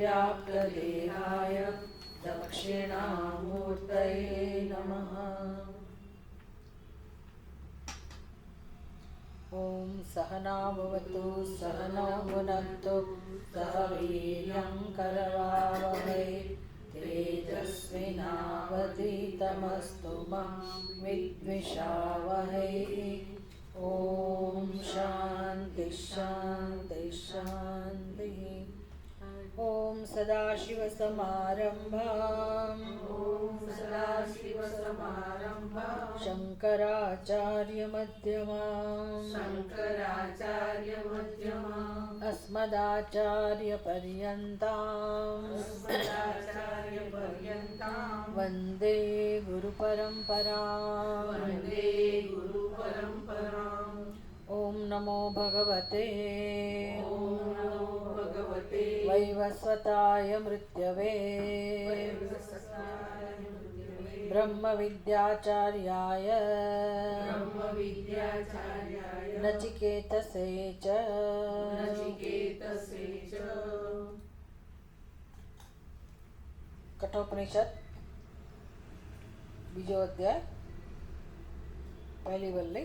व्याप्तदेहाय दक्षिणामूर्तये नमः। ॐ सहना भवतु सहनौ भुनक्तु सह वीर्यं करवावहै तेजस्विनावधीतमस्तु मा विद्विषावहै। ॐ शान्ति शान्ति शान्तिः। ॐ सदाशिवसमारम्भाम् शङ्कराचार्यमध्यमाम् अस्मदाचार्यपर्यन्ताम् वन्दे गुरुपरम्पराम्। ॐ नमो भगवते वैवस्वताय मृत्यवे ब्रह्मविद्याचार्याय नचिकेतसे च। कठोपनिषद बीजो अध्याय पहली वल्ली।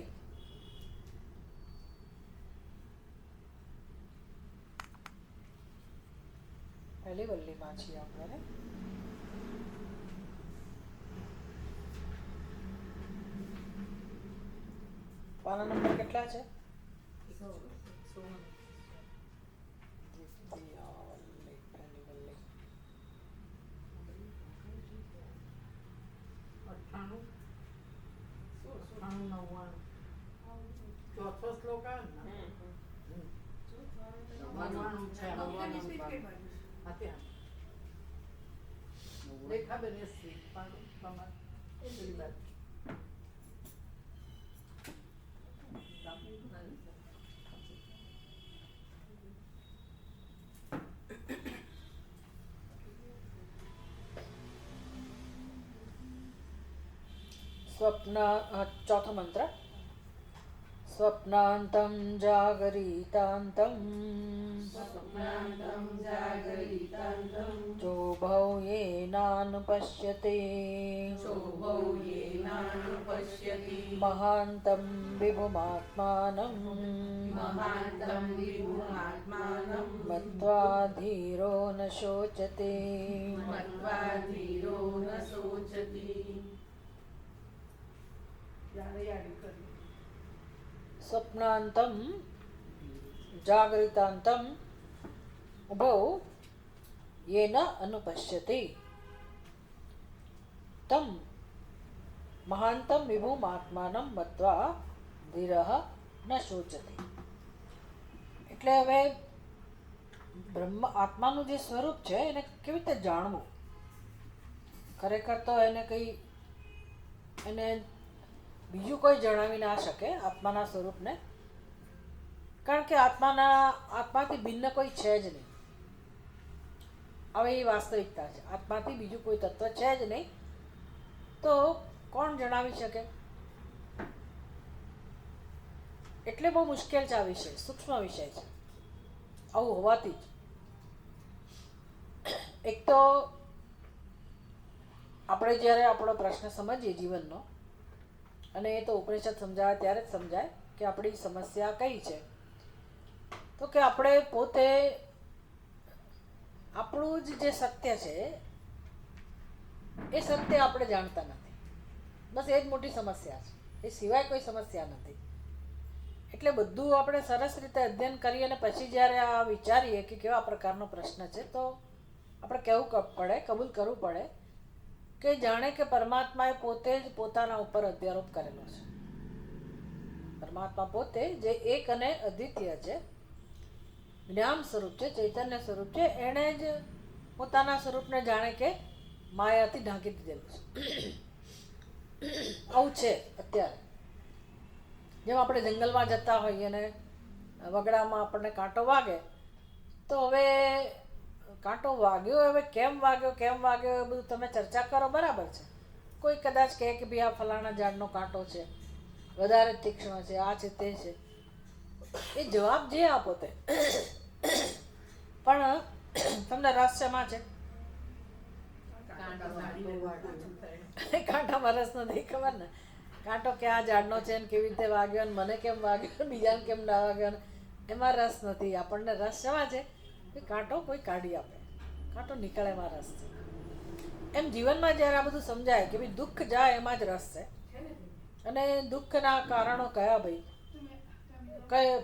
पहली वल्ली में છીએ આપણે। પાના નંબર કેટલા છે? ચોથો શ્લોક આવે ને દેખાબેન स्वप्न चौथा मंत्र। स्वप्नान्तं जागरितान्तं चोभौ येनानुपश्यते महान्तं विभुमात्मानं मत्वा धीरो न शोचते। स्वप्नान्तं जागरितान्तं उभौ येन अनुपश्यति तं महान्तं विभुमात्मानं मत्वा धीरः न शोचति। એટલે હવે બ્રહ્મ આત્માનું જે સ્વરૂપ છે એને કેવી રીતે જાણવું? ખરેખર તો એને કંઈ એને બીજું કોઈ જણાવી ના શકે આત્માના સ્વરૂપને, કારણ કે આત્માથી ભિન્ન કોઈ છે જ નહીં। હવે એ વાસ્તવિકતા છે, આત્માથી બીજું કોઈ તત્વ છે જ નહીં, તો કોણ જણાવી શકે? એટલે બહુ મુશ્કેલ છે આ વિષય, સૂક્ષ્મ વિષય છે। આવું હોવાથી જ એક તો આપણે જ્યારે આપણો પ્રશ્ન સમજીએ જીવનનો, અને એ તો ઉપનિષદ સમજાવે ત્યારે જ સમજાય કે આપણી સમસ્યા કઈ છે, તો કે આપણે પોતે આપણું જ જે સત્ય છે એ સત્ય આપણે જાણતા નથી। બસ એ જ મોટી સમસ્યા છે, એ સિવાય કોઈ સમસ્યા નથી। એટલે બધું આપણે સરસ રીતે અધ્યયન કરીએ અને પછી જ્યારે આ વિચારીએ કે કેવા પ્રકારનો પ્રશ્ન છે, તો આપણે કહેવું પડે, કબૂલ કરવું પડે કે જાણે કે પરમાત્માએ પોતે જ પોતાના ઉપર અધ્યારોપ કરેલો છે। પરમાત્મા પોતે જે એક અને અદ્વિતીય છે, જ્ઞાન સ્વરૂપ છે, ચૈતન્ય સ્વરૂપ છે, એણે જ પોતાના સ્વરૂપને જાણે કે માયાથી ઢાંકી દીધેલું છે। આવું છે અત્યારે। જેમ આપણે જંગલમાં જતા હોઈએ અને વગડામાં આપણને કાંટો વાગે, તો હવે કાંટો વાગ્યો, હવે કેમ વાગ્યો એ બધું તમે ચર્ચા કરો, બરાબર છે। કોઈ કદાચ કહે કે ભાઈ આ ફલાણા ઝાડનો કાંટો છે, વધારે તીક્ષ્ણ છે, આ છે તે છે, એ જવાબ જે આપો તે, પણ તમને રસ શેમાં છે? કાંટામાં રસ નથી, ખબર ને? કાંટો ક્યાં ઝાડનો છે ને કેવી રીતે વાગ્યો ને મને કેમ વાગ્યો, બીજાને કેમ ના વાગ્યો ને એમાં રસ નથી. આપણને રસ શેમાં છે? કે કાંટો કોઈ કાઢી આપે, કાંટો નીકળે એમાં રસ છે. એમ જીવનમાં જ્યારે આ બધું સમજાય કે ભાઈ દુઃખ જાય એમાં જ રસ છે. અને દુઃખના કારણો કયા ભાઈ?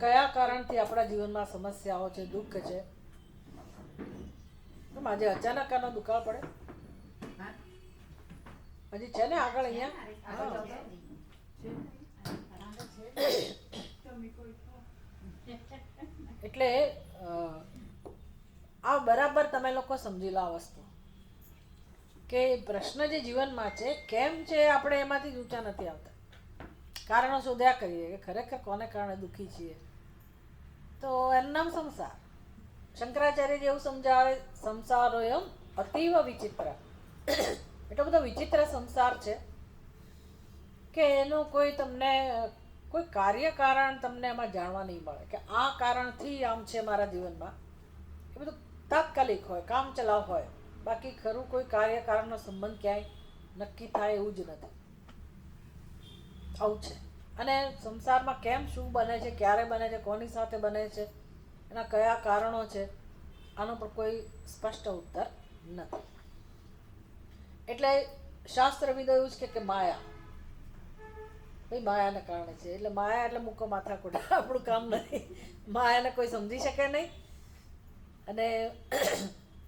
કયા કારણથી આપણા જીવનમાં સમસ્યાઓ છે, દુઃખ છે? આજે અચાનક આનો દુકાળ પડે હજી છે ને આગળ અહીંયા. એટલે આ બરાબર તમે લોકો સમજી લો આ વસ્તુ કે પ્રશ્ન જે જીવનમાં છે કેમ છે આપણે એમાંથી ઊંચા નથી આવતા. કારણો શોધ્યા કરીએ કે ખરેખર કોને કારણે દુઃખી છીએ. તો એનું નામ સંસાર. શંકરાચાર્ય જેવું સમજાવે, સંસારો એમ અતીવ વિચિત્ર. એટલો બધો વિચિત્ર સંસાર છે કે એનું કોઈ તમને કોઈ કાર્ય કારણ તમને એમાં જાણવા નહીં મળે કે આ કારણથી આમ છે મારા જીવનમાં. એ બધું તાત્કાલિક હોય, કામ ચલાવ હોય. બાકી ખરું કોઈ કાર્ય કારણનો સંબંધ ક્યાંય નક્કી થાય એવું જ નથી. આવું છે. અને સંસારમાં કેમ શું બને છે, ક્યારે બને છે, કોની સાથે બને છે, એના કયા કારણો છે, આનો પર કોઈ સ્પષ્ટ ઉત્તર નથી. એટલે શાસ્ત્રવિદો એવું જ કે માયા, ભાઈ માયાને કારણે છે. એટલે માયા એટલે મૂકો માથાકૂટ, આપણું કામ નથી. માયાને કોઈ સમજી શકે નહીં અને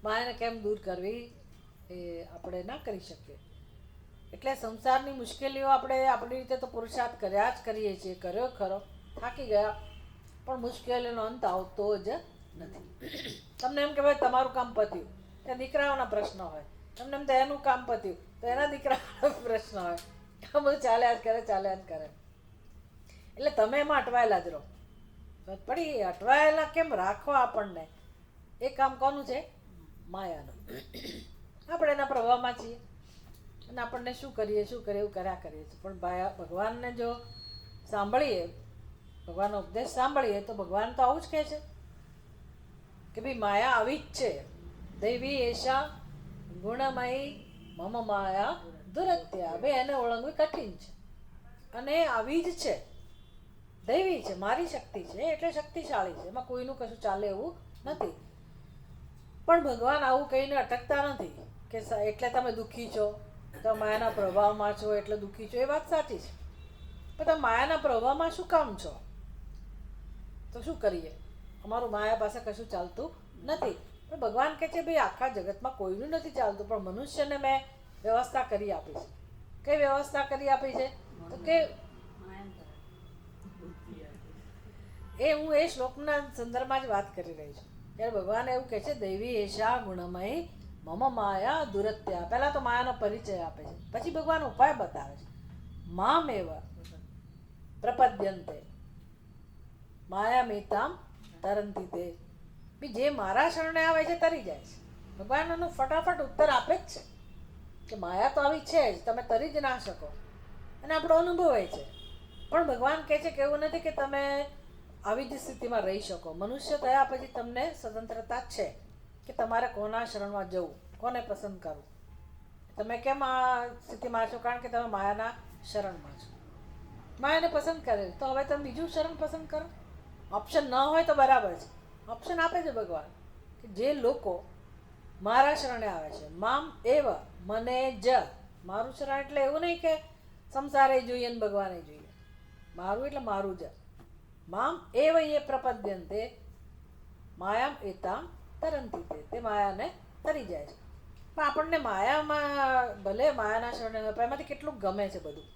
માયાને કેમ દૂર કરવી એ આપણે ના કરી શકીએ. એટલે સંસારની મુશ્કેલીઓ આપણે આપણી રીતે તો પુરુષાર્થ કર્યા જ કરીએ છીએ, કર્યો ખરો, થાકી ગયા, પણ મુશ્કેલીનો અંત આવતો જ નથી. તમને એમ કે ભાઈ તમારું કામ પત્યું, ત્યાં દીકરાઓના પ્રશ્ન હોય. તમને એમ તો એનું કામ પત્યું તો એના દીકરાઓના પ્રશ્ન હોય. આ બધું ચાલ્યા જ કરે, ચાલ્યા જ કરે. એટલે તમે એમાં અટવાયેલા જ રહો. પણ એ અટવાયેલા કેમ રાખવા આપણને, એ કામ કોનું છે? માયાનું. આપણે એના પ્રભાવમાં છીએ અને આપણને શું કરીએ એવું કર્યા કરીએ છીએ. પણ ભગવાનને જો સાંભળીએ, ભગવાનનો ઉપદેશ સાંભળીએ તો ભગવાન તો આવું જ કહે છે કે ભાઈ માયા આવી જ છે. દૈવી એશા ગુણમયી મમ માયા દુરત્યા. ભાઈ એને ઓળંગવી કઠિન છે અને આવી જ છે. દૈવી છે, મારી શક્તિ છે એટલે શક્તિશાળી છે, એમાં કોઈનું કશું ચાલે એવું નથી. પણ ભગવાન આવું કહીને અટકતા નથી કે એટલે તમે દુઃખી છો, તમે માયાના પ્રભાવમાં છો એટલે દુઃખી છો. એ વાત સાચી છે, પણ તમે માયાના પ્રભાવમાં શું કામ છો? તો શું કરીએ? અમારું માયા પાસે કશું ચાલતું નથી. પણ ભગવાન કહે છે ભાઈ આખા જગતમાં કોઈનું નથી ચાલતું, પણ મનુષ્યને મેં વ્યવસ્થા કરી આપી છે. કઈ વ્યવસ્થા કરી આપી છે? તો કે એ હું એ શ્લોકના સંદર્ભમાં જ વાત કરી રહી છું. ત્યારે ભગવાન એવું કહે છે દૈવી એશા ગુણમયી મમ માયા દુરત્યા. પહેલાં તો માયાનો પરિચય આપે છે, પછી ભગવાન ઉપાય બતાવે છે. મામેવ પ્રપદ્યંતે માયામેતામ તરંતી તે. બી જે મારા શરણે આવે છે તરી જાય છે. ભગવાન એનો ફટાફટ ઉત્તર આપે જ છે કે માયા તો આવી છે જ, તમે તરી જ ના શકો. અને આપણો અનુભવ છે. પણ ભગવાન કહે છે કે એવું નથી કે તમે આવી જ સ્થિતિમાં રહી શકો. મનુષ્ય થયા પછી તમને સ્વતંત્રતા છે કે તમારે કોના શરણમાં જવું, કોને પસંદ કરવું. તમે કેમ આ સ્થિતિમાં છો? કારણ કે તમે માયાના શરણમાં છો. માયાને પસંદ કરે તો હવે તમે બીજું શરણ પસંદ કરો. ઓપ્શન ન હોય તો બરાબર છે, ઓપ્શન આપે છે ભગવાન કે જે લોકો મારા શરણે આવે છે, મામ એવ, મને જ. મારું શરણ એટલે એવું નહીં કે સંસારે જોઈએ ને ભગવાને જોઈએ. મારું એટલે મારું જ. મામ એવ એ પ્રપદ્યંતે માયામ એતામ તરંતી તે. તે માયાને તરી જાય છે. પણ આપણને માયામાં ભલે માયાના શરણે હોય પણ એમાંથી કેટલું ગમે છે બધું.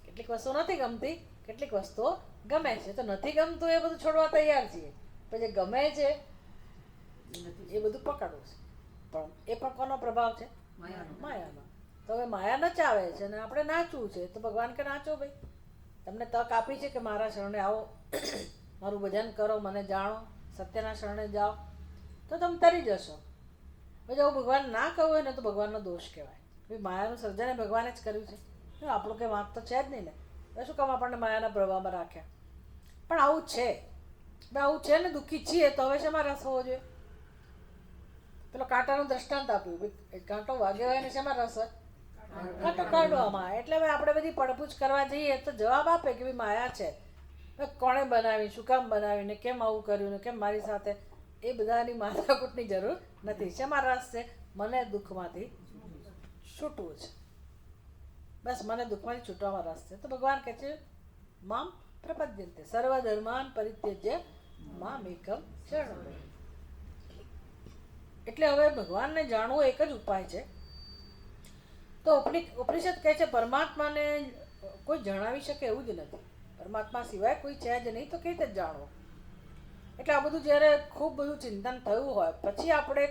કેટલીક વસ્તુઓ નથી ગમતી, કેટલીક વસ્તુઓ ગમે છે. તો નથી ગમતું એ બધું છોડવા તૈયાર છીએ, પણ જે ગમે છે એ બધું પકડવું છે. પણ એ પણ કોનો પ્રભાવ છે? માયાનો. તો હવે માયા નચાવે છે અને આપણે નાચવું છે. તો ભગવાન કે નાચો ભાઈ, તમને તક આપી છે કે મારા શરણે આવો, મારું ભજન કરો, મને જાણો, સત્યના શરણે જાઓ તો તમે તરી જશો. પછી આવું ભગવાન ના કહ્યું હોય ને તો ભગવાનનો દોષ કહેવાય. ભાઈ માયાનું સર્જન ભગવાને જ કર્યું છે, આપણું કંઈ વાંક તો છે જ નહીં ને. તો શું કામ આપણને માયાના પ્રભાવમાં રાખ્યા? પણ આવું છે, આવું છે ને દુઃખી છીએ તો હવે શેમાં રસ હોવો જોઈએ? પેલો કાંટાનું દ્રષ્ટાંત આપ્યું એ કાંટો વાગ્યો હોય ને શેમાં રસ હોય કાંટો કાઢવામાં. એટલે હવે આપણે બધી પડપૂછ કરવા જઈએ તો જવાબ આપે કે ભાઈ માયા છે, કોણે બનાવી, શું કામ બનાવી, ને કેમ આવું કર્યું, ને કેમ મારી સાથે. એ બધાની માથાકૂટની જરૂર નથી. શેમાં રસ છે? મને દુઃખમાંથી છૂટવું છે, બસ મને દુઃખમાંથી છૂટવામાં રસ છે. તો ભગવાન કહે છે મામ પ્રપદ્યંતે સર્વ ધર્માન પરિત્યજ્ય મામ એકમ શરણમ. એટલે હવે ભગવાનને જાણવું એક જ ઉપાય છે. તો ઉપનિષદ કહે છે પરમાત્માને કોઈ જણાવી શકે એવું જ નથી. પરમાત્મા સિવાય કોઈ છે જ નહીં, તો કેવી રીતે જાણવો? એટલે આ બધું જ્યારે ખૂબ બધું ચિંતન થયું હોય પછી આપણે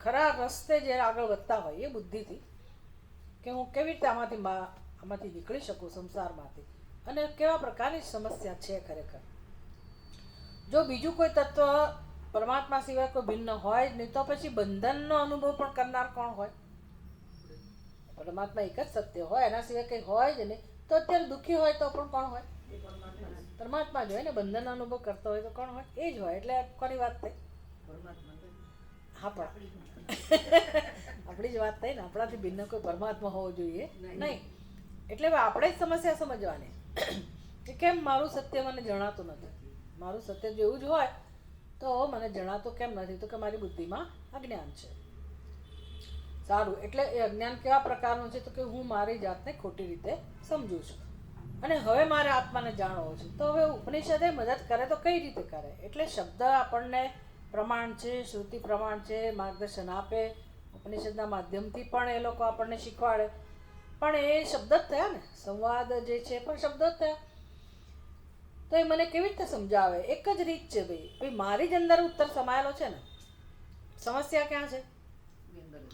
ખરા રસ્તે જ્યારે આગળ વધતા હોઈએ બુદ્ધિથી કે હું કેવી રીતે આમાંથી નીકળી શકું સંસારમાંથી, અને કેવા પ્રકારની સમસ્યા છે ખરેખર. જો બીજું કોઈ તત્વ પરમાત્મા સિવાય કોઈ ભિન્ન હોય જ નહીં તો પછી બંધનનો અનુભવ પણ કરનાર કોણ હોય? પરમાત્મા એક જ સત્ય હોય, એના સિવાય કંઈ હોય જ નહીં. તો અત્યારે દુઃખી હોય તો પણ કોણ હોય? પરમાત્મા જ હોય ને. બંધનનો અનુભવ કરતો હોય તો કોણ હોય? એ જ હોય. એટલે કોની વાત થઈ? હા, પણ આપણી જ વાત થઈ ને. આપણાથી ભિન્ન કોઈ પરમાત્મા હોવો જોઈએ નહીં. એટલે હવે આપણે જ સમસ્યા સમજવાની કે કેમ મારું સત્ય મને જણાતું નથી. મારું સત્ય જો એવું જ હોય તો મને જણાતું કેમ નથી? તો કે મારી બુદ્ધિમાં અજ્ઞાન છે. સારું, એટલે એ અજ્ઞાન કેવા પ્રકારનું છે? તો કે હું મારી જાતને ખોટી રીતે સમજું છું અને હવે મારે આત્માને જાણવો છે. તો હવે ઉપનિષદે મદદ કરે તો કઈ રીતે કરે? એટલે શબ્દ આપણને પ્રમાણ છે, શ્રુતિ પ્રમાણ છે, માર્ગદર્શન આપે. ઉપનિષદના માધ્યમથી પણ એ લોકો આપણને શીખવાડે. પણ એ શબ્દ જ થયા ને, સંવાદ જે છે પણ શબ્દ જ થયા. તો એ મને કેવી રીતે સમજાવે? એક જ રીત છે ભાઈ, મારી જ અંદર ઉત્તર સમાયેલો છે ને. સમસ્યા ક્યાં છે?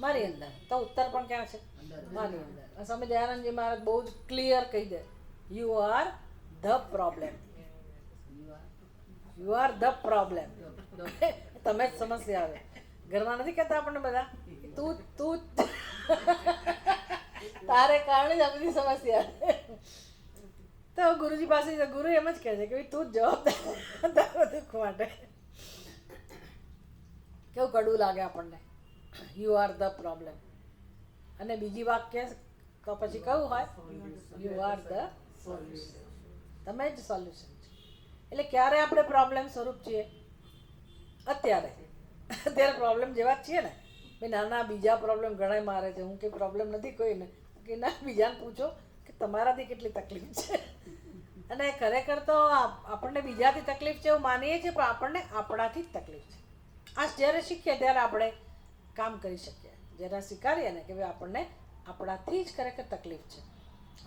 મારી અંદર. તો ઉત્તર પણ ક્યાં છે? મારી અંદર. સ્વામી દયાનંદજી મહારાજ બહુ જ ક્લિયર કહી દે, you are the problem. You are the problem. તમે જ સમસ્યા આવે. ઘરમાં નથી કહેતા આપણને બધા તું તારે કારણે જ આ બધી સમસ્યા. તો ગુરુજી પાસે ગુરુ એમ જ કહે છે કે તું જ જવાબદાર તારા દુઃખ માટે. કેવું કડવું લાગે આપણને, યુ આર ધ પ્રોબ્લેમ. અને બીજી વાક્ય તો પછી કયું હોય? You are the solution. તમે જ સોલ્યુશન છો. એટલે ક્યારે આપણે પ્રોબ્લેમ સ્વરૂપ છીએ? અત્યારે પ્રોબ્લેમ જેવા જ છીએ ને. ભાઈ નાના બીજા પ્રોબ્લેમ ઘણા મારે છે, હું કંઈ પ્રોબ્લેમ નથી કોઈને. કે ના, બીજાને પૂછો કે તમારાથી કેટલી તકલીફ છે. અને ખરેખર તો આપણને બીજાથી તકલીફ છે એવું માનીએ છીએ, પણ આપણને આપણાથી જ તકલીફ છે. આ જ્યારે શીખીએ ત્યારે આપણે કામ કરી શકીએ. જ્યારે સ્વીકારીએ ને કે ભાઈ આપણને આપણાથી જ ખરેખર તકલીફ છે.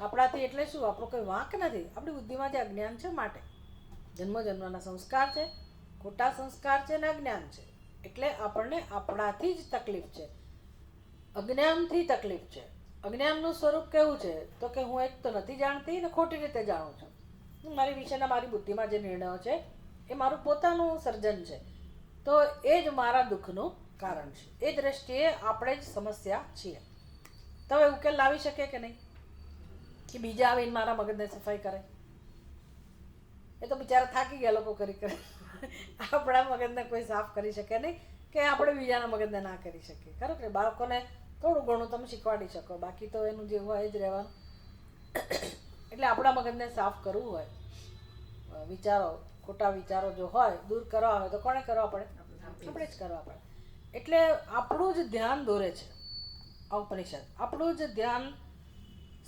આપણાથી એટલે શું? આપણો કોઈ વાંક નથી. આપણી બુદ્ધિમાં જે અજ્ઞાન છે માટે. જન્મના સંસ્કાર છે, ખોટા સંસ્કાર છે ને અજ્ઞાન છે. એટલે આપણને આપણાથી જ તકલીફ છે, અજ્ઞાનથી તકલીફ છે. અજ્ઞાનનું સ્વરૂપ કેવું છે? તો કે હું એક તો નથી જાણતી ને ખોટી રીતે જાણું છું. મારી વિશેના મારી બુદ્ધિમાં જે નિર્ણયો છે એ મારું પોતાનું સર્જન છે. તો એ જ મારા દુઃખનું કારણ છે. એ દ્રષ્ટિએ આપણે જ સમસ્યા છીએ. તો હવે ઉકેલ લાવી શકીએ કે નહીં? કે બીજા આવીને મારા મગજને સફાઈ કરે? એ તો બિચારા થાકી ગયા લોકો કરી કરે. આપણા મગજને કોઈ સાફ કરી શકે નહીં, કે આપણે બીજાના મગજને ના કરી શકીએ. ખરું કે બાળકોને થોડું ઘણું તમે શીખવાડી શકો, બાકી તો એનું જે હોય એ જ રહેવાનું. એટલે આપણા મગજને સાફ કરવું હોય, વિચારો, ખોટા વિચારો જો હોય દૂર કરવા હોય તો કોણે કરવા પડે? આપણે જ કરવા પડે. એટલે આપણું જ ધ્યાન દોરે છે આ ઉપનિષદ. આપણું જ ધ્યાન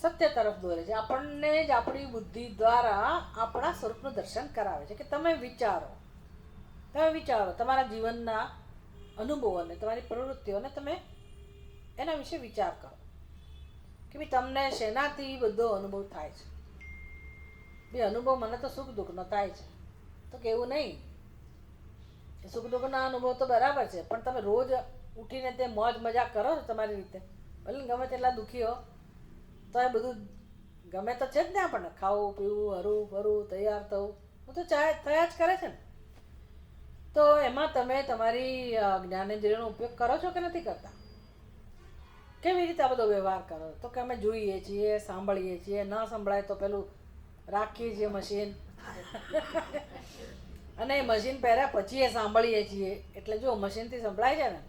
સત્ય તરફ દોરે છે. આપણને જ આપણી બુદ્ધિ દ્વારા આપણા સ્વરૂપનું દર્શન કરાવે છે કે તમે વિચારો, તમારા જીવનના અનુભવોને, તમારી પ્રવૃત્તિઓને તમે એના વિશે વિચાર કરો કે ભાઈ તમને શેનાથી બધો અનુભવ થાય છે. ભાઈ અનુભવ મને તો સુખ દુઃખનો થાય છે. તો કેવું નહીં, સુખ દુઃખના અનુભવ તો બરાબર છે, પણ તમે રોજ ઉઠીને તે મોજ મજા કરો છો તમારી રીતે. ભલે ગમે તેટલા દુઃખી હો તો એ બધું ગમે તો છે જ ને. આપણને ખાવું પીવું, હરવું ફરવું, તૈયાર થવું, હું તો થયા જ કરે છે ને. તો એમાં તમે તમારી જ્ઞાનેન્દ્રિયનો ઉપયોગ કરો છો કે નથી કરતા? કેવી રીતે આ બધો વ્યવહાર કરો? તો કે અમે જોઈએ છીએ, સાંભળીએ છીએ, ન સંભળાય તો પેલું રાખીએ છીએ મશીન અને એ મશીન પહેર્યા પછી એ સાંભળીએ છીએ. એટલે જો મશીનથી સંભળાય છે ને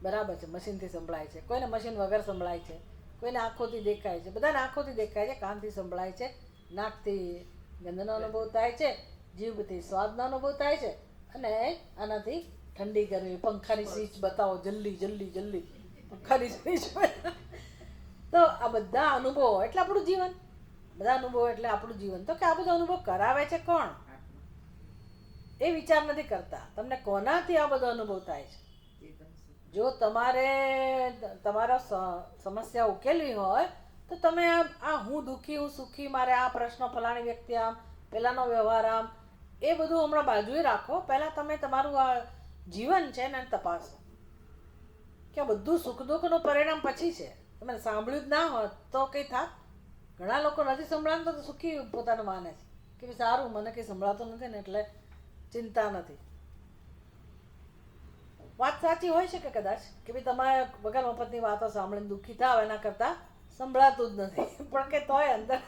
બરાબર છે, મશીનથી સંભળાય છે, કોઈને મશીન વગર સંભળાય છે, કોઈને આંખોથી દેખાય છે, બધાને આંખોથી દેખાય છે, કાનથી સંભળાય છે, નાકથી ગંધનો અનુભવ થાય છે, જીભથી સ્વાદનો અનુભવ થાય છે, અને આનાથી ઠંડી ગરમી પંખાની સ્વિચ બતાવો જલ્દી જલ્દી જલ્દી પંખાની સ્વિચ તો આ બધા અનુભવો એટલે આપણું જીવન, બધા અનુભવો એટલે આપણું જીવન. તો કે આ બધો અનુભવ કરાવે છે કોણ? એ વિચાર નથી કરતા તમને કોનાથી આ બધો અનુભવ થાય છે. જો તમારે તમારા સમસ્યા ઉકેલવી હોય તો તમે આ હું દુઃખી હું સુખી, મારે આ પ્રશ્ન ફલાણી વ્યક્તિ આમ, પેલાનો વ્યવહાર આમ, એ બધું હમણાં બાજુએ રાખો. પહેલાં તમે તમારું આ જીવન છે ને તપાસો કે આ બધું સુખ દુઃખનું પરિણામ પછી છે. તમે સાંભળ્યું જ ના હોત તો કંઈ થાત. ઘણા લોકો નથી સંભળાતું તો સુખી પોતાનું માને છે કે સારું મને કંઈ સંભળાતું નથી ને એટલે ચિંતા નથી. વાત સાચી હોય શકે કદાચ કે ભાઈ તમારે વગર મફતની વાતો સાંભળીને દુઃખી થાવ એના કરતાં સંભળાતું જ નથી, પણ કે તોય અંદર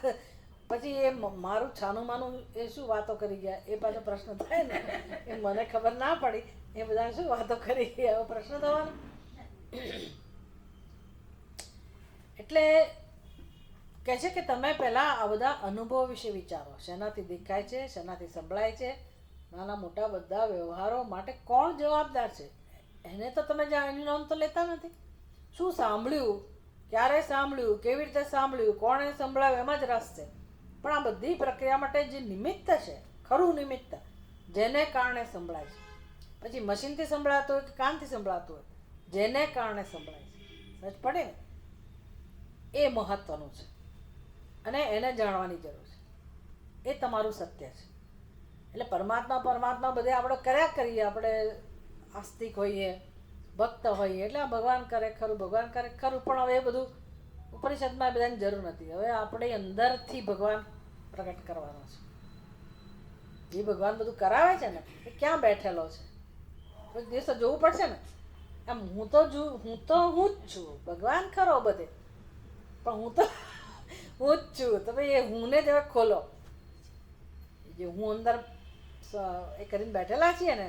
પછી એ મારું છાનું માનું એ શું વાતો કરી ગયા એ પાછો પ્રશ્ન થાય ને, એ મને ખબર ના પડી એ બધા શું વાતો કરી ગયા એવો પ્રશ્ન થવાનો. એટલે કહે છે કે તમે પહેલાં આ બધા અનુભવો વિશે વિચારો, શેનાથી દેખાય છે, શેનાથી સંભળાય છે, નાના મોટા બધા વ્યવહારો માટે કોણ જવાબદાર છે એને તો તમે એની નોંધ તો લેતા નથી. શું સાંભળ્યું, ક્યારે સાંભળ્યું, કેવી રીતે સાંભળ્યું, કોણે સંભળાવ્યું એમાં જ રસ છે. પણ આ બધી પ્રક્રિયા માટે જે નિમિત્ત છે, ખરું નિમિત્ત જેને કારણે સંભળાય છે, પછી મશીનથી સંભળાતું હોય કે કાનથી સંભળાતું હોય, જેને કારણે સંભળાય છે સમજ પડે ને, એ મહત્વનું છે અને એને જાણવાની જરૂર છે. એ તમારું સત્ય છે. એટલે પરમાત્મા બધે આપણે કર્યા કરીએ, આપણે આસ્તિક હોઈએ, ભક્ત હોઈએ એટલે ભગવાન કરે ખરું, ભગવાન કરે ખરું, પણ હવે એ બધું ઉપનિષદમાં બધાની જરૂર નથી. હવે આપણે અંદરથી ભગવાન પ્રગટ કરવાનો છે. જે ભગવાન બધું કરાવે છે ને એ ક્યાં બેઠેલો છે કોઈ દિવસ જોવું પડશે ને. એમ હું જ છું, ભગવાન ખરો બધે, પણ હું જ છું. તો ભાઈ એ હુંને જ હવે ખોલો. જે હું અંદર એ કરીને બેઠેલા છીએ ને,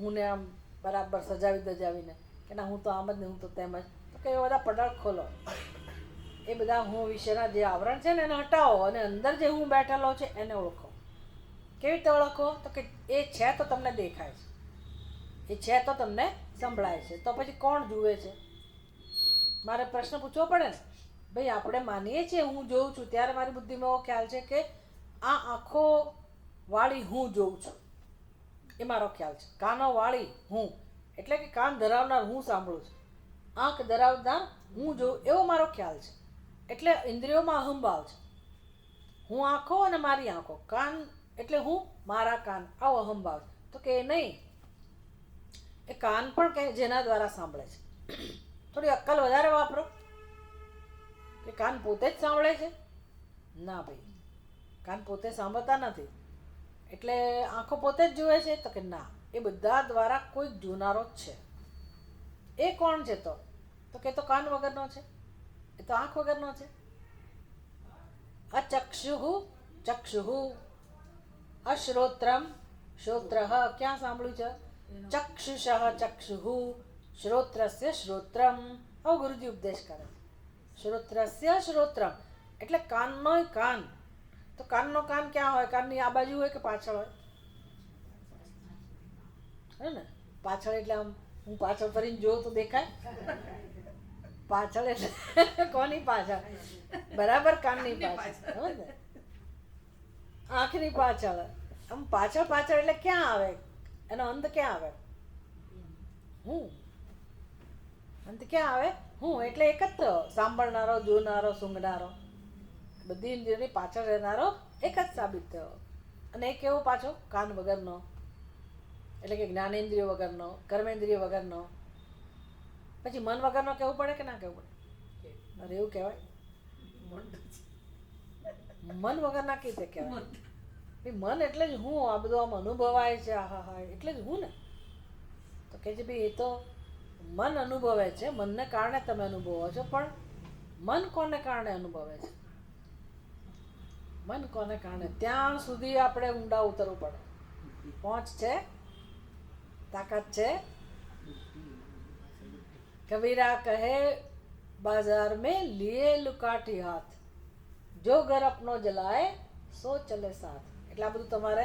હુંને આમ બરાબર સજાવીને કે ના હું તો આમ જ ને હું તો તેમ જ, તો કે એ બધા પડાળ ખોલો. એ બધા હું વિશેના જે આવરણ છે ને એને હટાવો અને અંદર જે હું બેઠેલો છે એને ઓળખો. કેવી રીતે ઓળખો? તો કે એ છે તો તમને દેખાય છે, એ છે તો તમને સંભળાય છે. તો પછી કોણ જુએ છે? મારે પ્રશ્ન પૂછવો પડે ને. ભાઈ આપણે માનીએ છીએ હું જોઉં છું, ત્યારે મારી બુદ્ધિમાં એવો ખ્યાલ છે કે આ આંખો વાળી હું જોઉં છું, એ મારો ખ્યાલ છે. કાનો વાળી હું એટલે કે કાન ધરાવનાર હું સાંભળું છું, આંખ ધરાવનાર હું જોઉં એવો મારો ખ્યાલ છે. એટલે ઇન્દ્રિયોમાં અહંભાવ છે. હું આંખો અને મારી આંખો, કાન એટલે હું મારા કાન, આવો અહંભાવ છે. તો કે નહીં, એ કાન પણ કે જેના દ્વારા સાંભળે છે. થોડી અક્કલ વધારે વાપરો કે કાન પોતે જ સાંભળે છે. ના ભાઈ, કાન પોતે સાંભળતા નથી. એટલે આંખો પોતે જ જુએ છે? તો કે ના, એ બધા દ્વારા કોઈ જોનારો જ છે. એ કોણ છે? તો કે તો કાન વગરનો છે, એ તો આંખ વગરનો છે. ચક્ષુઃ અશ્રોત્રમ શ્રોત્ર, ક્યાં સાંભળ્યું છે? ચક્ષુષઃ ચક્ષુઃ શ્રોત્રસ્ય શ્રોત્રમ. આવો ગુરુજી ઉપદેશ કરે છે. શ્રોત્રસ્ય શ્રોત્રમ એટલે કાનનો કાન. તો કાનનો કાન ક્યાં હોય? કાનની આ બાજુ હોય કે પાછળ હોય? હે ને, પાછળ એટલે આમ હું પાછળ ફરીને જોઉં તો દેખાય. પાછળ એટલે કોની પાછળ? બરાબર કાનની પાછળ, સમજ ને, આંખની પાછળ. આમ પાછળ એટલે ક્યાં આવે? એનો અંત ક્યાં આવે? હું. અંત ક્યાં આવે? હું. એટલે એક જ થયો, સાંભળનારો, જોનારો, સૂંઘનારો, બધી ઇન્દ્રિયોની પાછળ રહેનારો એક જ સાબિત થયો. અને એ કેવો પાછો? કાન વગરનો, એટલે કે જ્ઞાનેન્દ્રિયો વગરનો, કર્મેન્દ્રિય વગરનો. પછી મન વગરનો કહેવું પડે કે ના કહેવું પડે? અરે એવું કહેવાય? મન વગરના કઈ રીતે કહેવાય? મન એટલે જ હું. આ બધું આમ અનુભવાય છે, હા એટલે જ હું ને. તો કે છે ભાઈ એ તો મન અનુભવે છે, મનને કારણે તમે અનુભવો છો, પણ મન કોને કારણે અનુભવે છે? મન કોને કારણે? ત્યાં સુધી આપણે ઊંડા ઉતરવું પડે. પહોંચ છે, તાકાત છે, कबीरा कहे बाजार में लिए लुकाठी हाथ, जो ઘર अपनो जलाए સો ચલે સાથ. એટલે આ બધું તમારે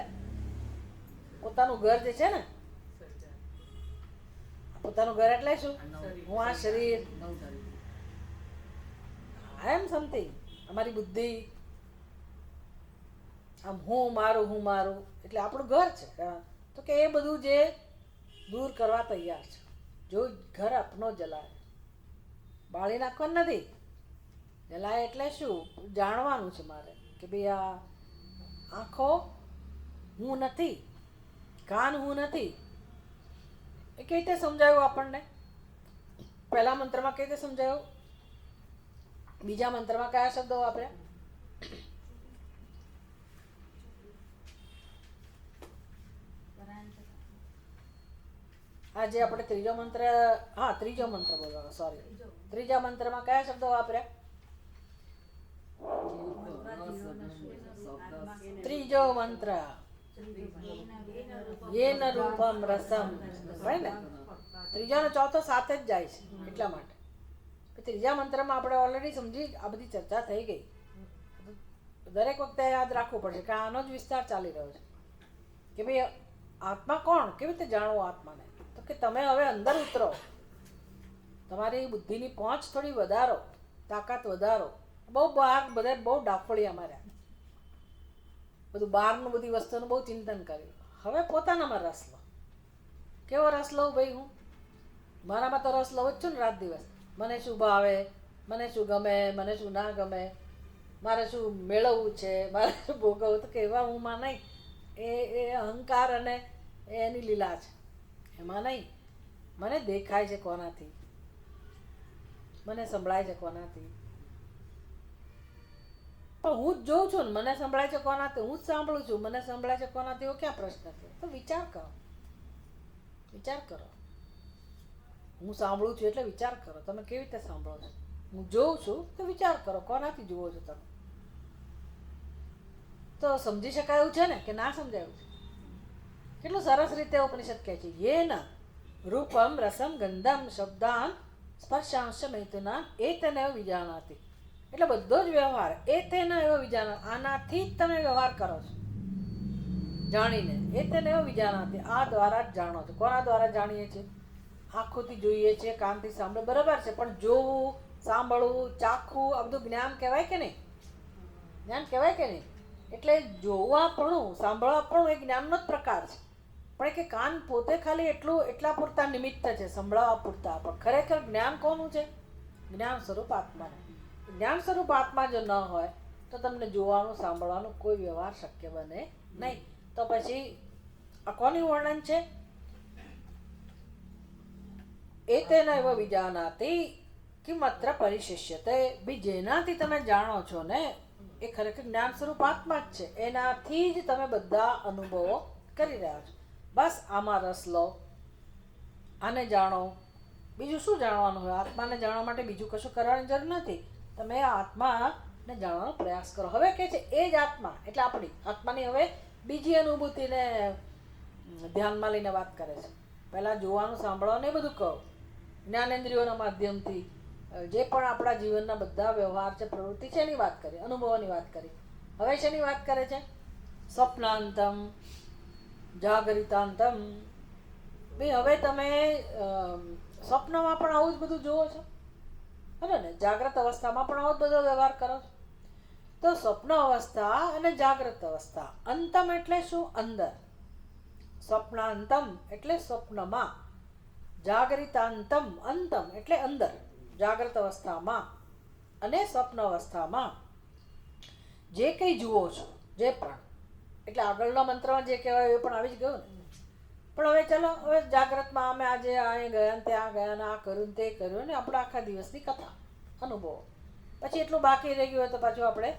પોતાનું ઘર જે છે ને, પોતાનું ઘર એટલે શું? હું આ શરીર, આઈ એમ સમથિંગ, અમારી બુદ્ધિ, આમ હું મારું એટલે આપણું ઘર છે. તો કે એ બધું જે દૂર કરવા તૈયાર છે. જો ઘર આપનો જલાય, બાળી નાખવાનું નથી. જલાય એટલે શું? જાણવાનું છે મારે કે ભાઈ આ આંખો હું નથી, કાન હું નથી. એ કેવી રીતે સમજાયું આપણને? પહેલા મંત્રમાં કેવી રીતે સમજાયું? બીજા મંત્રમાં કયા શબ્દો વાપર્યા? આજે આપણે ત્રીજો મંત્ર, ત્રીજો મંત્ર બોલવાનો, સોરી. ત્રીજા મંત્રમાં કયા શબ્દો વાપર્યા? ત્રીજો મંત્ર યેન રૂપમ રસમ, હોય ને? ત્રીજો ને ચોથો સાથે જ જાય છે, એટલા માટે. ત્રીજા મંત્રમાં આપણે ઓલરેડી સમજી, આ બધી ચર્ચા થઈ ગઈ. દરેક વખતે યાદ રાખવું પડશે કે આનો જ વિસ્તાર ચાલી રહ્યો છે કે ભાઈ આત્મા કોણ, કેવી રીતે જાણવો આત્માને? તો કે તમે હવે અંદર ઉતરો, તમારી બુદ્ધિની પહોંચ થોડી વધારો, તાકાત વધારો. બહુ બહાર બધા બહુ ડાફળિયા માર્યા, બધું બહારનું બધી વસ્તુનું બહુ ચિંતન કર્યું. હવે પોતાનામાં રસ લો. કેવો રસ લઉં ભાઈ? હું મારામાં તો રસ લઉં જ છું ને રાત દિવસ. મને શું ભાવે, મને શું ગમે, મને શું ના ગમે, મારે શું મેળવવું છે, મારે શું ભોગવવું. તો કહેવા હુંમાં નહીં, એ અહંકાર અને એની લીલા છે, એમાં નહીં. મને દેખાય છે કોનાથી, મને સંભળાય છે કોનાથી, પણ હું જ જોઉં છું ને. મને સંભળાય છે કોનાથી, હું જ સાંભળું છું. મને સંભળાય છે કોનાથી, એવો ક્યાં પ્રશ્ન છે? તો વિચાર કરો, વિચાર કરો. હું સાંભળું છું એટલે વિચાર કરો, તમે કેવી રીતે સાંભળો છો? હું જોઉં છું તો વિચાર કરો, કોનાથી જુઓ છો તમે? તો સમજી શકાયું છે ને કે ના સમજાયું છે? કેટલું સરસ રીતે ઉપનિષદ કહે છે, યેન રૂપમ રસમ ગંધમ શબ્દાન સ્પર્શાંશ મૈથુના એતનેવ વિજાનાતિ. એટલે બધો જ વ્યવહાર એતેના એવો વિજાના, આનાથી જ તમે વ્યવહાર કરો છો જાણીને. એતનેવ વિજાનાતિ, આ દ્વારા જ જાણો છો. કોના દ્વારા જાણીએ છીએ? આંખોથી જોઈએ છીએ, કાનથી સાંભળે, બરાબર છે. પણ જોવું, સાંભળવું, ચાખવું, આ બધું જ્ઞાન કહેવાય કે નહીં? જ્ઞાન કહેવાય કે નહીં? એટલે જોવાપણું, સાંભળવાપણું એ જ્ઞાનનો જ પ્રકાર છે. પણ કે કાન પોતે ખાલી એટલા પૂરતા નિમિત્ત છે, સંભળાવવા પૂરતા. પણ ખરેખર જ્ઞાન કોનું છે? જ્ઞાન સ્વરૂપ આત્માનું. જ્ઞાન સ્વરૂપ આત્મા જો ન હોય તો તમને જોવાનું, સાંભળવાનું કોઈ વ્યવહાર શક્ય બને નહીં. તો પછી આ કોનું વર્ણન છે? એતેના એવ વિજાનાતિ કિમત્ર પરિશિષ્યતે. બી જેનાથી તમે જાણો છો ને એ ખરેખર જ્ઞાન સ્વરૂપ આત્મા જ છે. એનાથી જ તમે બધા અનુભવો કરી રહ્યા છો. બસ આમાં રસ લો, આને જાણો. બીજું શું જાણવાનું હોય? આત્માને જાણવા માટે બીજું કશું કરવાની જરૂર નથી. તમે આ આત્માને જાણવાનો પ્રયાસ કરો. હવે કે છે એ જ આત્મા, એટલે આપણી આત્માની હવે બીજી અનુભૂતિને ધ્યાનમાં લઈને વાત કરે છે. પહેલાં જોવાનું, સાંભળવાનું એ બધું કહો, જ્ઞાનેન્દ્રિયોના માધ્યમથી જે પણ આપણા જીવનના બધા વ્યવહાર છે, પ્રવૃત્તિ છે, એની વાત કરી, અનુભવોની વાત કરી. હવે શેની વાત કરે છે? સ્વપ્નાંતમ જાગરિતાંતમ. ભાઈ હવે તમે સ્વપ્નમાં પણ આવું જ બધું જુઓ છો, બરાબર ને? જાગ્રત અવસ્થામાં પણ આવો જ બધો વ્યવહાર કરો છો. તો સ્વપ્ન અવસ્થા અને જાગ્રત અવસ્થા. અંતમ એટલે શું? અંદર. સ્વપ્નાંતમ એટલે સ્વપ્નમાં, જાગરિતાંતમ અંતમ એટલે અંદર, જાગ્રત અવસ્થામાં અને સ્વપ્ન અવસ્થામાં જે કંઈ જુઓ છો, જે પણ, એટલે આગળનો મંત્રમાં જે કહેવાય એ પણ આવી જ ગયો ને. પણ હવે ચલો, હવે જાગ્રતમાં અમે આજે અહીં ગયા ને ત્યાં ગયા ને આ કર્યું ને તે કર્યું ને આપણા આખા દિવસની કથા, અનુભવો. પછી એટલું બાકી રહી ગયું હોય તો પાછું આપણે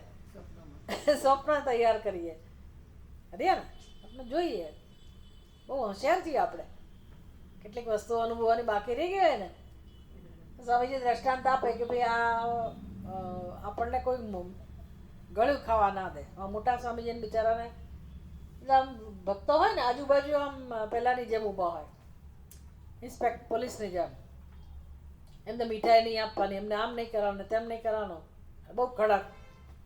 સ્વપ્ન તૈયાર કરીએ. અરે ને આપણે જોઈએ, બહુ હોશિયાર છીએ આપણે. કેટલીક વસ્તુઓ અનુભવવાની બાકી રહી ગઈ હોય ને, સ્વામીજી દ્રષ્ટાંત આપે કે ભાઈ આ આપણને કોઈ ગળ્યું ખાવા ના દે. મોટા સ્વામીજીને બિચારાને આમ ભક્તો હોય ને આજુબાજુ આમ પહેલાંની જેમ ઊભા હોય, ઇન્સ્પેક્ટ પોલીસની જેમ, એમને મીઠાઈ નહીં આપવાની, એમને આમ નહીં કરવાનું, તેમ નહીં કરવાનું, બહુ કડક,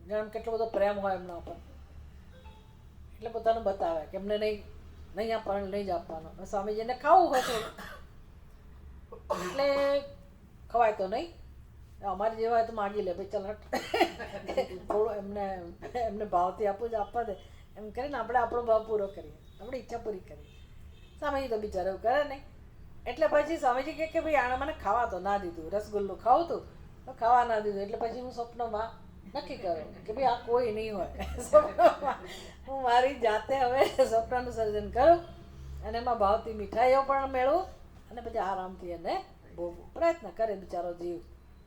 જાણ કેટલો બધો પ્રેમ હોય એમના ઉપર. એટલે પોતાનું બતાવે કે એમને નહીં આપવાનું, નહીં જ આપવાનું. સ્વામીજીને ખાવું હોય થોડું એટલે ખવાય તો નહીં, અમારી જેવા હોય તો માગી લે ભાઈ ચાલ હટ થોડું એમને ભાવથી આપવું જ આપવા દે એમ કરીને આપણે આપણો ભાવ પૂરો કરીએ, આપણી ઈચ્છા પૂરી કરીએ. સ્વામીજી તો બિચારા એવું કરે નહીં. એટલે પછી સ્વામીજી કે ભાઈ આણે મને ખાવા તો ના દીધું, રસગુલ્લું ખાવું હતું તો ખાવા ના દીધું. એટલે પછી હું સ્વપ્નમાં નક્કી કરું કે ભાઈ આ કોઈ નહીં હોય. સ્વપ્નમાં હું મારી જાતે હવે સ્વપ્નનું સર્જન કરું અને એમાં ભાવથી મીઠાઈઓ પણ મેળવું અને પછી આરામથી એને ભોગવું. પ્રયત્ન કરે બિચારો જીવ.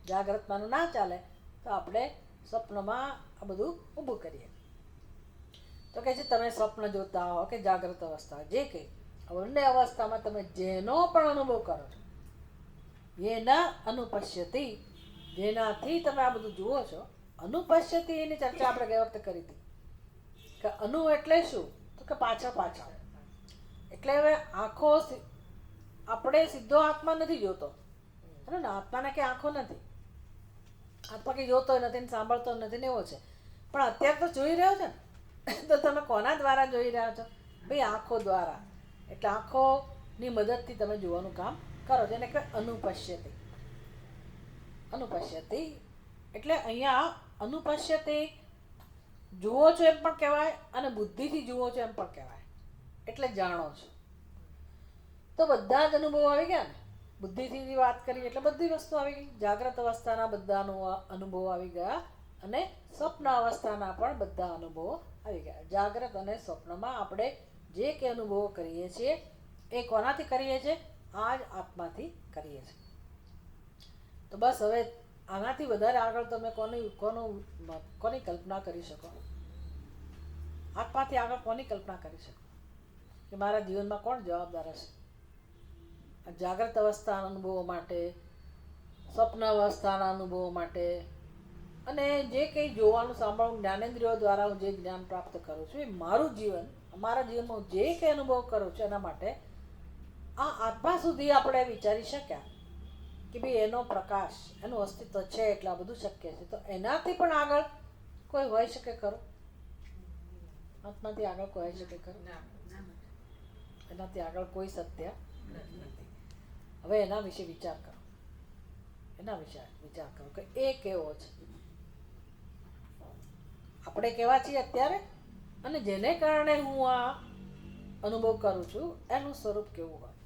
જાગ્રતમાંનું ના ચાલે તો આપણે સ્વપ્નમાં આ બધું ઊભું કરીએ. તો કહે છે તમે સ્વપ્ન જોતા હો કે જાગ્રત અવસ્થા, જે કંઈ બંને અવસ્થામાં તમે જેનો પણ અનુભવ કરો છો, એના અનુપશ્યતિ, જેનાથી તમે આ બધું જુઓ છો. અનુપશ્યતિ એની ચર્ચા આપણે ગઈ વખતે કરી હતી કે અનુ એટલે શું, તો કે પાછળ પાછળ. એટલે હવે આંખો આપણે સીધો આત્મા નથી જોતો, બરાબર ને? આત્માને કે આંખો નથી, આત્મા કંઈ જોતો નથી ને સાંભળતો નથી ને એવો છે. પણ અત્યારે તો જોઈ રહ્યો છે ને, તો તમે કોના દ્વારા જોઈ રહ્યા છો? ભાઈ આંખો દ્વારા. એટલે આંખોની મદદથી તમે જોવાનું કામ કરો છો, એને કહેવાય અનુપશ્યતિ. અનુપશ્યતિ એટલે અહીંયા અનુપશ્યતિ જુઓ છો એમ પણ કહેવાય અને બુદ્ધિથી જુઓ છો એમ પણ કહેવાય. એટલે જાણો છો. તો બધા જ અનુભવો આવી ગયા ને. બુદ્ધિથી વાત કરી એટલે બધી વસ્તુ આવી ગઈ. જાગ્રત અવસ્થાના બધા અનુભવો આવી ગયા અને સ્વપ્ન અવસ્થાના પણ બધા અનુભવો આવી ગયા. જાગ્રત અને સ્વપ્નમાં આપણે જે કે અનુભવો કરીએ છીએ એ કોનાથી કરીએ છીએ? આ જ આત્માથી કરીએ છીએ. તો બસ હવે આનાથી વધારે આગળ તમે કોની કલ્પના કરી શકો? આત્માથી આગળ કોની કલ્પના કરી શકો કે મારા જીવનમાં કોણ જવાબદાર હશે જાગ્રત અવસ્થાના અનુભવો માટે, સ્વપ્ન અવસ્થાના અનુભવો માટે, અને જે કંઈ જોવાનું સાંભળવું જ્ઞાનેન્દ્રિયો દ્વારા હું જે જ્ઞાન પ્રાપ્ત કરું છું એ મારું જીવન, મારા જીવનમાં હું જે કંઈ અનુભવ કરું છું એના માટે આ આત્મા સુધી આપણે વિચારી શક્યા કે ભાઈ એનો પ્રકાશ, એનું અસ્તિત્વ છે એટલે આ બધું શક્ય છે. તો એનાથી પણ આગળ કોઈ હોઈ શકે ખરું? આત્માથી આગળ કોઈ હોઈ શકે ખરું? એનાથી આગળ કોઈ સત્ય નથી. હવે એના વિશે વિચાર કરો, એના વિશે વિચાર કરો કે એ કેવો છે, આપણે કેવા છીએ અત્યારે, અને જેને કારણે હું આ અનુભવ કરું છું એનું સ્વરૂપ કેવું હોય.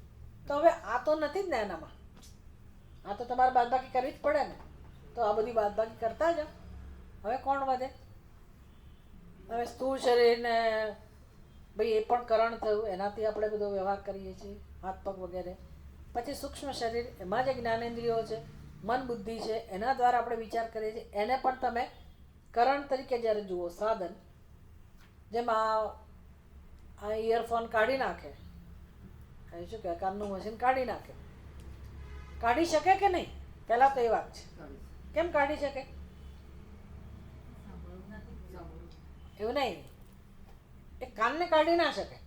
તો હવે આ તો નથી જ ને એનામાં, આ તો તમારે બાદબાકી કરવી જ પડે ને. તો આ બધી બાદબાકી કરતા જાઓ. હવે કોણ વધે? હવે સ્થૂળ શરીરને ભાઈ એ પણ કરણ થયું, એનાથી આપણે બધો વ્યવહાર કરીએ છીએ, હાથ પગ વગેરે. પછી સૂક્ષ્મ શરીર, એમાં જે જ્ઞાનેન્દ્રિયો છે, મન બુદ્ધિ છે, એના દ્વારા આપણે વિચાર કરીએ છીએ. એને પણ તમે કરણ તરીકે જ્યારે જુઓ, સાધન. જેમ આ ઇયરફોન કાઢી નાખે, શું કહેવાય, કાનનું મશીન કાઢી નાખે, કાઢી શકે કે નહીં? પહેલાં તો એ વાત છે. કેમ કાઢી શકે? એવું નહીં, એ કાનને કાઢી ના શકે,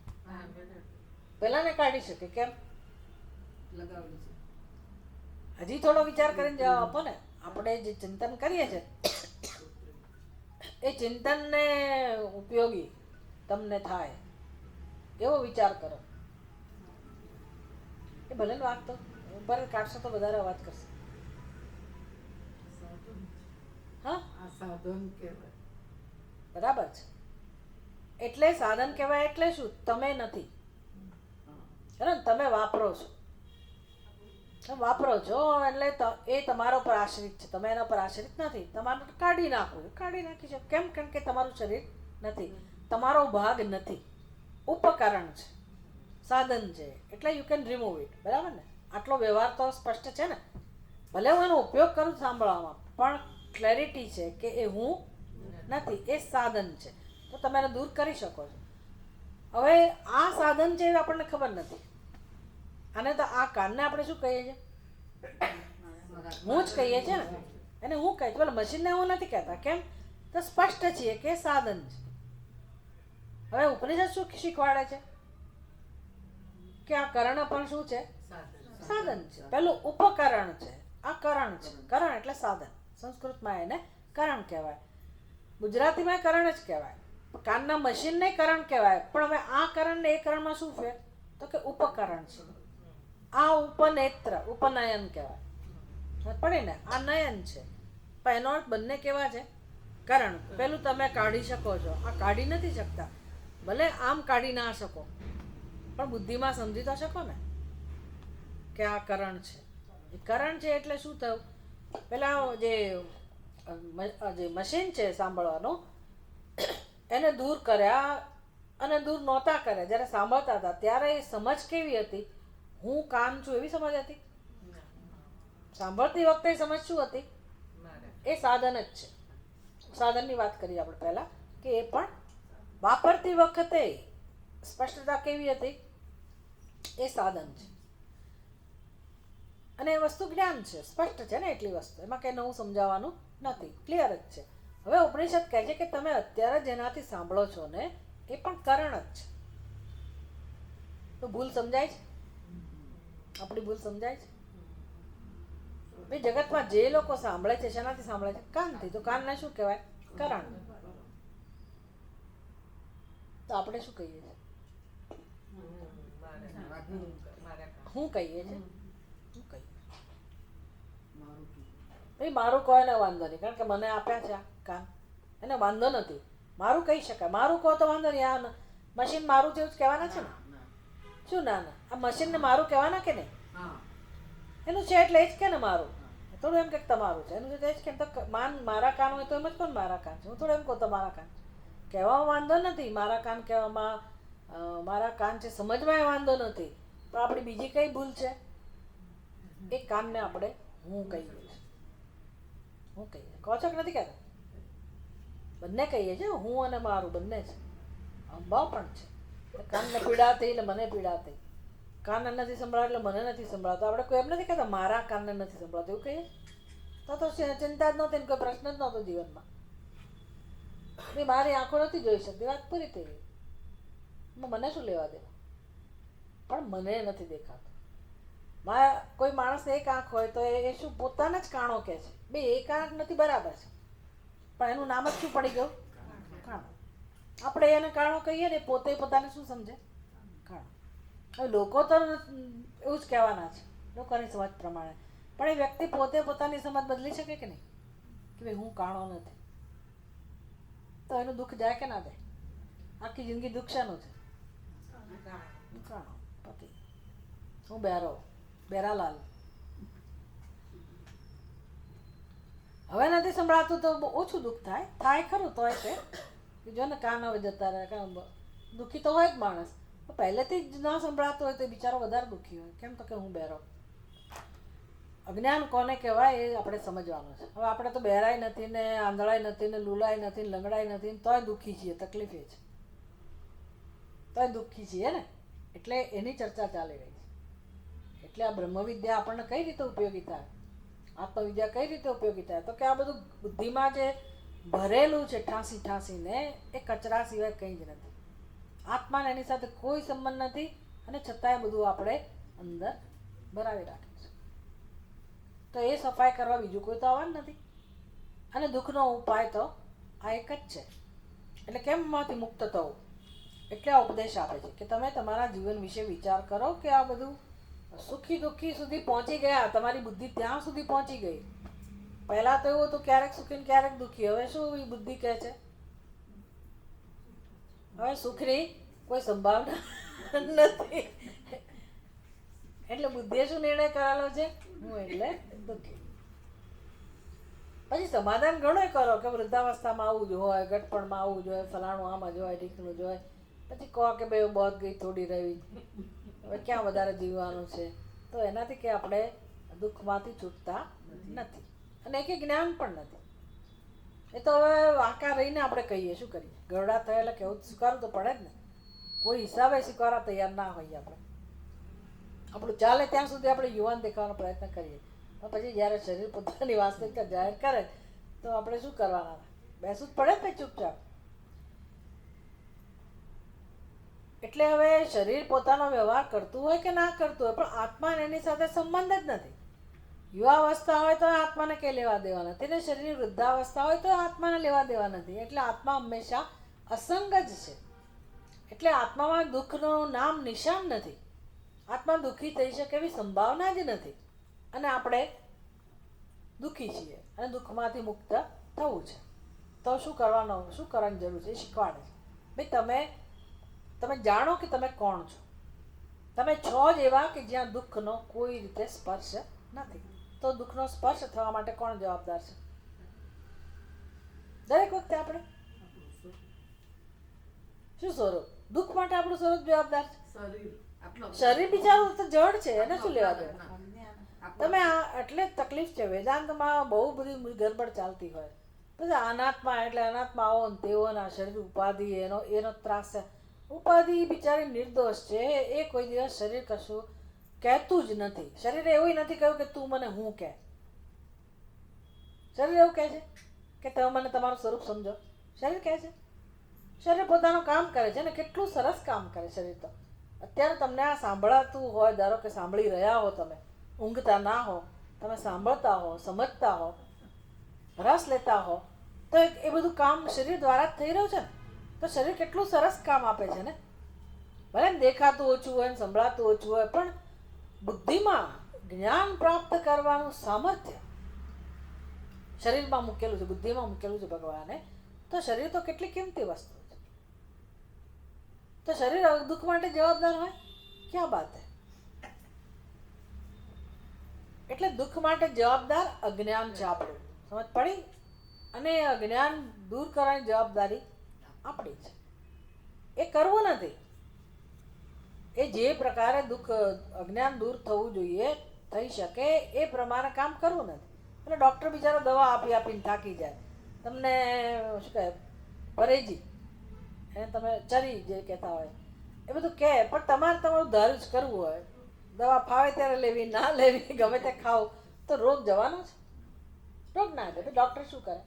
પહેલાંને કાઢી શકે. કેમ? હજી થોડો વિચાર કરીને જવાબ આપો ને. આપણે જે ચિંતન કરીએ છીએ એ ચિંતનને ઉપયોગી તમને થાય એવો વિચાર કરો. એ ભલે ને વાગતો ઉપર કાઢશો તો વધારે અવાજ કરશે. હા, આ સાધન કહેવાય. બરાબર છે. એટલે સાધન કહેવાય એટલે શું? તમે નથી, બરાબર? તમે વાપરો છો, તમે વાપરો છો એટલે એ તમારા પર આશ્રિત છે. તમે એના પર આશ્રિત નથી. તમારે કાઢી નાખવું, કાઢી નાખી શકો. કેમ? કારણ કે તમારું શરીર નથી, તમારો ભાગ નથી, ઉપકરણ છે, સાધન છે. એટલે યુ કેન રિમૂવ ઇટ. બરાબર ને? આટલો વ્યવહાર તો સ્પષ્ટ છે ને. ભલે હું એનો ઉપયોગ કરું સાંભળવામાં, પણ ક્લેરિટી છે કે એ હું નથી, એ સાધન છે. તો તમે એને દૂર કરી શકો છો. હવે આ સાધન છે એ આપણને ખબર નથી. અને તો આ કાનને આપણે શું કહીએ છીએ? હું જ કહીએ છીએ ને. એને હું કહે છે, બોલે મશીનને હું નથી કહેતા. કેમ? તો સ્પષ્ટ છીએ કે સાધન છે. હવે ઉપનિષદ શું શીખવાડે છે કે આ કર્ણ પણ શું છે? સાધન છે. પેલું ઉપકરણ છે, આ કરણ કરણ છે. કરણ એટલે સાધન. સંસ્કૃતમાં એને કરણ કહેવાય, ગુજરાતીમાં કરણ જ કહેવાય. કાનના મશીનને કરણ કહેવાય. પણ હવે આ કરણ ને એ કરણમાં શું ફેર? તો કે ઉપકરણ છે. આ ઉપનેત્ર, ઉપનયન કહેવાય. પડે ને, આ નયન છે. પણ એનો અર્થ બંને કેવા છે? કરણ. પેલું તમે કાઢી શકો છો, આ કાઢી નથી શકતા. ભલે આમ કાઢી ના શકો, પણ બુદ્ધિમાં સમજી તો શકો ને કે આ કરણ છે. એ કરણ છે એટલે શું થયું? પેલા જે મશીન છે સાંભળવાનું, એને દૂર કર્યા અને દૂર નહોતા કર્યા. જ્યારે સાંભળતા હતા ત્યારે એ સમજ કેવી હતી? હું કાન છું એવી સમજ હતી? સાંભળતી વખતે સમજ શું હતી? એ સાધન જ છે. સાધનની વાત કરીએ આપણે પહેલા, કે એ પણ વાપરતી વખતે સ્પષ્ટતા કેવી હતી? એ સાધન છે. અને એ વસ્તુ જ્ઞાન છે, સ્પષ્ટ છે ને એટલી વસ્તુ, એમાં કંઈ નવું સમજાવવાનું નથી, ક્લિયર જ છે. હવે ઉપનિષદ કહે છે કે તમે અત્યારે જેનાથી સાંભળો છો ને એ પણ કરણ જ છે. તો ભૂલ સમજાય છે? આપણી ભૂલ સમજાય છે? ભાઈ જગતમાં જે લોકો સાંભળે છે શેનાથી સાંભળે છે? કાનથી. તો કાનને શું કહેવાય? કરણ. તો આપણે શું કહીએ છીએ? હું કહીએ છીએ? શું કહીએ? ભાઈ મારું કોઈને વાંધો નહીં, કારણ કે મને આપ્યા છે આ કાન, એને વાંધો નથી. મારું કહી શકાય. મારું કહો તો વાંધો નહીં. આ મશીન મારું જેવું જ કહેવાના છે ને? શું ના ના? આ મશીનને મારું કહેવાના કે નહીં? એનું છે એટલે એ જ કે ને મારું. થોડું એમ કે તમારું છે, એનું છે જ કે. તો મારા કાન હોય તો એમ જ કહો ને મારા કાન છે. હું થોડું એમ કહું તમારા કાન છે. કહેવામાં વાંધો નથી. મારા કાન કહેવામાં મારા કાન છે સમજમાં વાંધો નથી. પણ આપણી બીજી કઈ ભૂલ છે? એ કાનને આપણે હું કહીએ છીએ. હું કહીએ કહો છો કે નથી કહેતા? બંને કહીએ છીએ, હું અને મારું બંને છે. અંબાવ પણ છે. કાનને પીડા થઈ એટલે મને પીડા થઈ. કાનને નથી સંભળાતું એટલે મને નથી સંભળાતું. આપણે કોઈ એમ નથી કહેતા મારા કાનને નથી સંભળાતું એવું કહીએ? તો ચિંતા જ નહોતી, કોઈ પ્રશ્ન જ નહોતો જીવનમાં. મારી આંખો નથી જોઈ શકતી, વાત પૂરી થઈ ગઈ. મને શું લેવા દેવા? પણ મને નથી દેખાતું. કોઈ માણસને એક આંખ હોય તો એ શું પોતાને જ કાણો કહે છે? બે એક આંખ નથી બરાબર છે, પણ એનું નામ જ શું પડી ગયું? કાણો. આપણે એને કાણો કહીએ ને, પોતે પોતાને શું સમજે? કાણો. હવે લોકો તો એવું જ કહેવાના છે લોકોની સમજ પ્રમાણે, પણ એ વ્યક્તિ પોતે પોતાની સમજ બદલી શકે કે નહીં? કે ભાઈ હું કાણો નથી. તો એનું દુઃખ જાય કે ના જાય? આખી જિંદગી દુઃખ શાનું છે? કાણો પતિ. હું બેરાલાલ. હવે નથી સંભળાતું તો ઓછું દુઃખ થાય ખરું. તોય તે જો ને કાન હવે જતા રહે, દુઃખી તો હોય જ માણસ. પહેલેથી જ ના સંભળાતું હોય તો બિચારો વધારે દુઃખી હોય. કેમ? તો કે હું બહેરો. અજ્ઞાન કોને કહેવાય એ આપણે સમજવાનું છે. હવે આપણે તો બહેરાય નથી ને આંધળાય નથી ને લૂલાય નથી ને લંગડાય નથી, તોય દુઃખી છીએ. તકલીફ એ છે, તોય દુઃખી છીએ ને. એટલે એની ચર્ચા ચાલી રહી છે. એટલે આ બ્રહ્મવિદ્યા આપણને કઈ રીતે ઉપયોગી થાય, આત્મવિદ્યા કઈ રીતે ઉપયોગી થાય? તો કે આ બધું બુદ્ધિમાં જે ભરેલું છે ઠાંસીને, એ કચરા સિવાય કંઈ જ નથી. આત્માને એની સાથે કોઈ સંબંધ નથી, અને છતાંય બધું આપણે અંદર ભરાવી રાખીએ છીએ. તો એ સફાઈ કરવા બીજું કોઈ તો આવવાનું નથી. અને દુઃખનો ઉપાય તો આ એક જ છે. એટલે કેમ એમાંથી મુક્ત થવું? એટલે આ ઉપદેશ આપે છે કે તમે તમારા જીવન વિશે વિચાર કરો કે આ બધું સુખી દુઃખી સુધી પહોંચી ગયા, તમારી બુદ્ધિ ત્યાં સુધી પહોંચી ગઈ. પહેલાં તો એવું હતું ક્યારેક સુખી ને ક્યારેક દુઃખી. હવે શું એ બુદ્ધિ કહે છે? હવે સુખની કોઈ સંભાવના નથી. એટલે બુદ્ધિએ શું નિર્ણય કરેલો છે? હું એટલે દુઃખી. પછી સમાધાન ઘણું કરો કે વૃદ્ધાવસ્થામાં આવું જ હોય, ગટપણમાં આવું જ હોય, ફલાણું આમ જ હોય, ઢીકણું જ હોય. પછી કહો કે ભાઈ બહુ ગઈ થોડી રહી, હવે ક્યાં વધારે જીવવાનું છે. તો એનાથી કે આપણે દુઃખમાંથી છૂટતા નથી, અને એક જ્ઞાન પણ નથી. એ તો હવે વાંકા રહીને આપણે કહીએ, શું કરીએ? ગરડા થયેલા કેવું સ્વીકારવું તો પડે જ ને. કોઈ હિસાબે સ્વીકારવા તૈયાર ના હોઈએ આપણે. આપણું ચાલે ત્યાં સુધી આપણે યુવાન દેખાવાનો પ્રયત્ન કરીએ, પણ પછી જ્યારે શરીર પોતાની વાસ્તવિકતા જાહેર કરે તો આપણે શું કરવાના? બેસવું જ પડે ને ચૂપચાપ. એટલે હવે શરીર પોતાનો વ્યવહાર કરતું હોય કે ના કરતું હોય, પણ આત્મા એની સાથે સંબંધ જ નથી. યુવાવસ્થા હોય તો આત્માને કંઈ લેવા દેવા નથી ને શરીરની વૃદ્ધાવસ્થા હોય તો આત્માને લેવા દેવા નથી. એટલે આત્મા હંમેશા અસંગ જ છે. એટલે આત્મામાં દુઃખનું નામ નિશાન નથી. આત્મા દુઃખી થઈ શકે એવી સંભાવના જ નથી. અને આપણે દુઃખી છીએ અને દુઃખમાંથી મુક્ત થવું છે. તો શું કરવાની જરૂર છે? એ શીખવાડે છે. ભાઈ તમે જાણો કે તમે કોણ છો. તમે છો જ એવા કે જ્યાં દુઃખનો કોઈ રીતે સ્પર્શ નથી. તો દુઃખનો સ્પર્શ થવા માટે કોણ જવાબદાર છે? દરેક વખતે આપણે શું સ્વરૂપ? દુઃખ માટે આપણું સ્વરૂપ જવાબદાર છે. શરીર આટલો શરીર બિચારું તો જડ છે, એને શું લેવા દે? તમે એટલે જ તકલીફ છે. વેદાંતમાં બહુ બધી ગરબડ ચાલતી હોય. પછી અનાત્મા એટલે અનાત્માઓ ને તેઓના શરીર ઉપાધિ એનો ત્રાસ છે. ઉપાધિ બિચારી નિર્દોષ છે. એ કોઈ દિવસ શરીર કશું કહેતું જ નથી. શરીરે એવું નથી કહ્યું કે તું મને હું કહે. શરીર એવું કહે છે કે તમે મને તમારું સ્વરૂપ સમજો. શરીર કહે છે. શરીર પોતાનું કામ કરે છે ને કેટલું સરસ કામ કરે શરીર. તો અત્યારે તમને આ સાંભળાતું હોય, ધારો કે સાંભળી રહ્યા હો, તમે ઊંઘતા ના હો, તમે સાંભળતા હો, સમજતા હો, રસ લેતા હો, તો એ બધું કામ શરીર દ્વારા જ થઈ રહ્યું છે ને. તો શરીર કેટલું સરસ કામ આપે છે ને. ભલે ને દેખાતું ઓછું હોય ને સંભળાતું ઓછું હોય, પણ બુદ્ધિમાં જ્ઞાન પ્રાપ્ત કરવાનું સામર્થ્ય શરીરમાં મૂકેલું છે, બુદ્ધિમાં મૂકેલું છે ભગવાને. તો શરીર તો કેટલી કિંમતી વસ્તુ છે. તો શરીર દુઃખ માટે જવાબદાર હોય? ક્યાં બાત હે? એટલે દુઃખ માટે જવાબદાર અજ્ઞાન છે આપણું. સમજ પડી? અને એ અજ્ઞાન દૂર કરવાની જવાબદારી આપણી છે. એ કરવું નથી. એ જે પ્રકારે દુઃખ અજ્ઞાન દૂર થવું જોઈએ, થઈ શકે એ પ્રમાણે કામ કરવું નથી. એટલે ડૉક્ટર બિચારો દવા આપીને થાકી જાય. તમને શું કહે, પરેજી એને તમે ચરી જે કહેતા હોય એ બધું કહે, પણ તમારું ધાર્યું જ કરવું હોય. દવા ફાવે ત્યારે લેવી, ના લેવી, ગમે તે ખાવ, તો રોગ જવાનો છે. રોગ ના જાય. ડૉક્ટર શું કરે?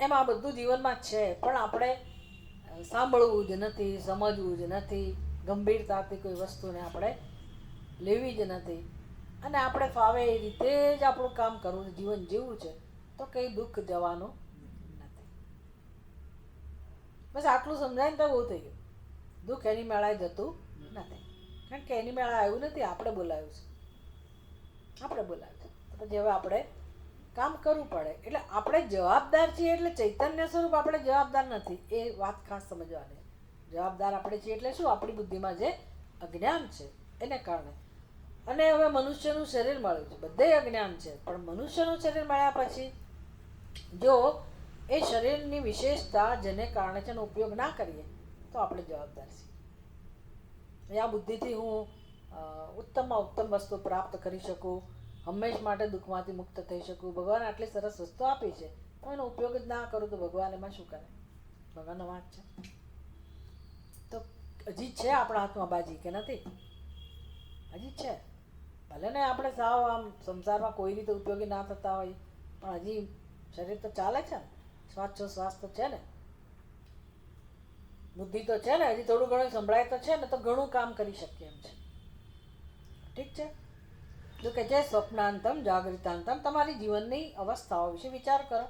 એમ આ બધું જીવનમાં છે, પણ આપણે સાંભળવું જ નથી, સમજવું જ નથી, ગંભીરતાથી કોઈ વસ્તુને આપણે લેવી જ નથી. અને આપણે ફાવે એ રીતે જ આપણું કામ કરવું, જીવન જીવવું છે, તો કંઈ દુઃખ જવાનું નથી. બસ આટલું સમજાય ને તો બહુ થઈ ગયું. દુઃખ એની મેળાએ જતું નથી. કારણ કે એની મેળા આવ્યું નથી, આપણે બોલાવ્યું છે. આપણે બોલાવ્યું છે. તો પછી હવે આપણે કામ કરવું પડે. એટલે આપણે જવાબદાર છીએ. એટલે ચૈતન્ય સ્વરૂપ આપણે જવાબદાર નથી. એ વાત ખાસ સમજવાની. જવાબદાર આપણે છીએ એટલે શું? આપણી બુદ્ધિમાં જે અજ્ઞાન છે એને કારણે. અને હવે મનુષ્યનું શરીર મળ્યું છે, બધે અજ્ઞાન છે, પણ મનુષ્યનું શરીર મળ્યા પછી જો એ શરીરની વિશેષતા જેને કારણે છે એનો ઉપયોગ ના કરીએ તો આપણે જવાબદાર છીએ. આ બુદ્ધિથી હું ઉત્તમમાં ઉત્તમ વસ્તુ પ્રાપ્ત કરી શકું, હંમેશ માટે દુઃખમાંથી મુક્ત થઈ શકું. ભગવાન આટલી સરસ વસ્તુ આપી છે, તો એનો ઉપયોગ જ ના કરું તો ભગવાન એમાં શું કરે? ભગવાનનો વાંક છે. તો હજી છે આપણા હાથમાં બાજી કે નથી? હજી છે. ભલે ને આપણે સાવ આમ સંસારમાં કોઈ રીતે ઉપયોગી ના થતા હોય, પણ હજી શરીર તો ચાલે છે ને, શ્વાસ તો છે ને, બુદ્ધિ તો છે ને, હજી થોડું ઘણું સંભળાય તો છે ને, તો ઘણું કામ કરી શકીએ એમ છે. ઠીક છે? જો કે છે સ્વપ્નાંતમ જાગૃતાંતમ, તમારી જીવનની અવસ્થાઓ વિશે વિચાર કરો.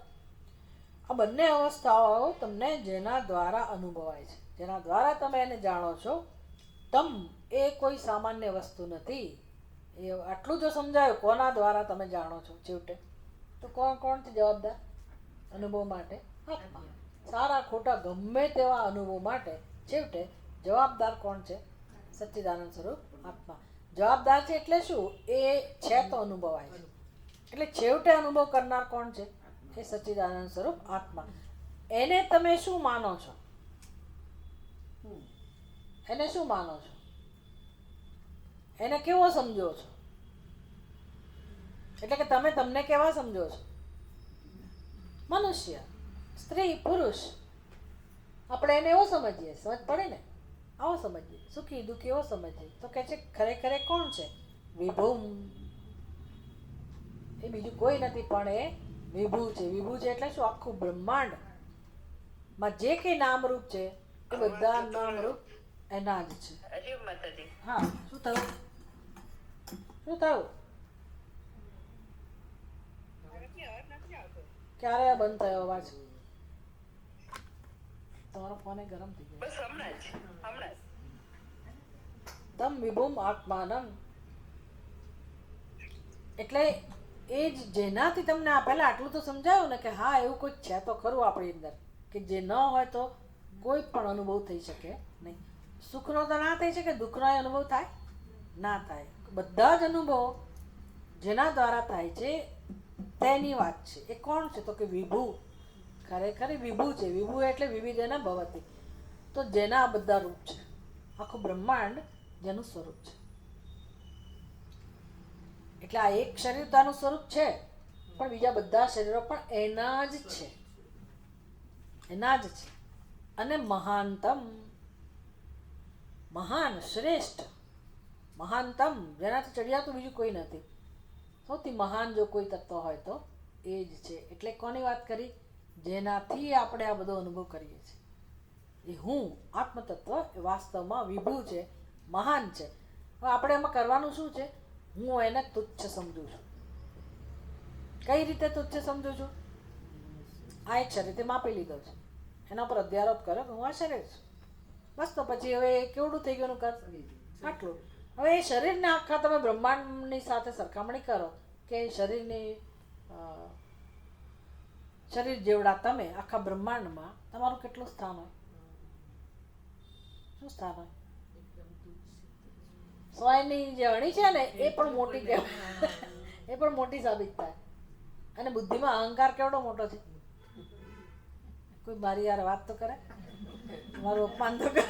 આ બંને અવસ્થાઓ તમને જેના દ્વારા અનુભવાય છે, જેના દ્વારા તમે એને જાણો છો, એ કોઈ સામાન્ય વસ્તુ નથી. એ આટલું જો સમજાયું કોના દ્વારા તમે જાણો છો છેવટે, તો કોણ છે જવાબદાર અનુભવ માટે? આત્મા. સારા ખોટા ગમે તેવા અનુભવ માટે છેવટે જવાબદાર કોણ છે? સચ્ચિદાનંદ સ્વરૂપ આત્મા. જવાબદાર છે એટલે શું? એ છે તો અનુભવાય છે. એટલે છેવટે અનુભવ કરનાર કોણ છે? એ સચ્ચિદાનંદ સ્વરૂપ આત્મા. એને તમે શું માનો છો? એને શું માનો છો? એને કેવો સમજો છો? એટલે કે તમે તમને કેવા સમજો છો? મનુષ્ય, સ્ત્રી, પુરુષ. આપણે એને એવો સમજીએ. સમજ પડે ને? આવો સમજીએ. સુખી દુઃખી એવો સમજીએ. તો કે છે ખરેખર કોણ છે? વિભૂમ. એ બીજું કોઈ નથી, પણ એ વિભુ છે. વિભુ છે એટલે શું? આખું બ્રહ્માંડ માં જે કંઈ નામરૂપ છે એ બધા નામરૂપ એના જ છે. હા, શું થયું? ક્યારે આ બંધ થયો અવાજ? તમારો ફોન ગરમ થઈ ગયો. બસ હમણાં જ તમ વિભુમ આત્માનમ એટલે એ જ જેનાથી તમને પહેલા આટલું તો સમજાયું ને કે હા એવું કોઈ છે તો ખરું આપણી અંદર કે જે ન હોય તો કોઈ પણ અનુભવ થઈ શકે નહીં. સુખનો તો ના થઈ શકે, દુઃખનો અનુભવ થાય ના થાય. બધા જ અનુભવો જેના દ્વારા થાય છે તેની વાત છે. એ કોણ છે? તો કે વિભુ. ખરેખર વિભુ છે. વિભુ એટલે વિવિધેના ભવતી, તો જેના આ બધા રૂપ છે. આખું બ્રહ્માંડ જેનું સ્વરૂપ છે. એટલે આ એક શરીર તો આનું સ્વરૂપ છે, પણ બીજા બધા શરીરો પણ એના જ છે, એના જ છે. અને મહાનતમ, મહાન, શ્રેષ્ઠ, મહાનતમ જેનાથી ચડિયાતું બીજું કોઈ નથી. સૌથી મહાન જો કોઈ તત્વ હોય તો એ જ છે. એટલે કોની વાત કરી? જેનાથી આપણે આ બધો અનુભવ કરીએ છીએ. એ હું આત્મતત્વ એ વાસ્તવમાં વિભુ છે, મહાન છે. હવે આપણે એમાં કરવાનું શું છે? હું એને તુચ્છ સમજું છું. કઈ રીતે તુચ્છ સમજું છું? આ એક શરીરથી માપી લીધો છે, એના પર અધ્યારોપ કર્યો કે હું આ શરીર છું. બસ તો પછી હવે કેવડું થઈ ગયું કર? આટલું. હવે એ શરીરને આખા તમે બ્રહ્માંડની સાથે સરખામણી કરો કે શરીરની શરીર જેવડા તમે આખા બ્રહ્માંડમાં તમારું કેટલું સ્થાન હોય? શું સ્થાન હોય? સોયની જે અણી છે ને એ પણ મોટી કહેવાય, એ પણ મોટી સાબિત થાય. અને બુદ્ધિમાં અહંકાર કેવડો મોટો છે? કોઈ મારી યાર વાત તો કરે, મારું અપમાન તો કરે.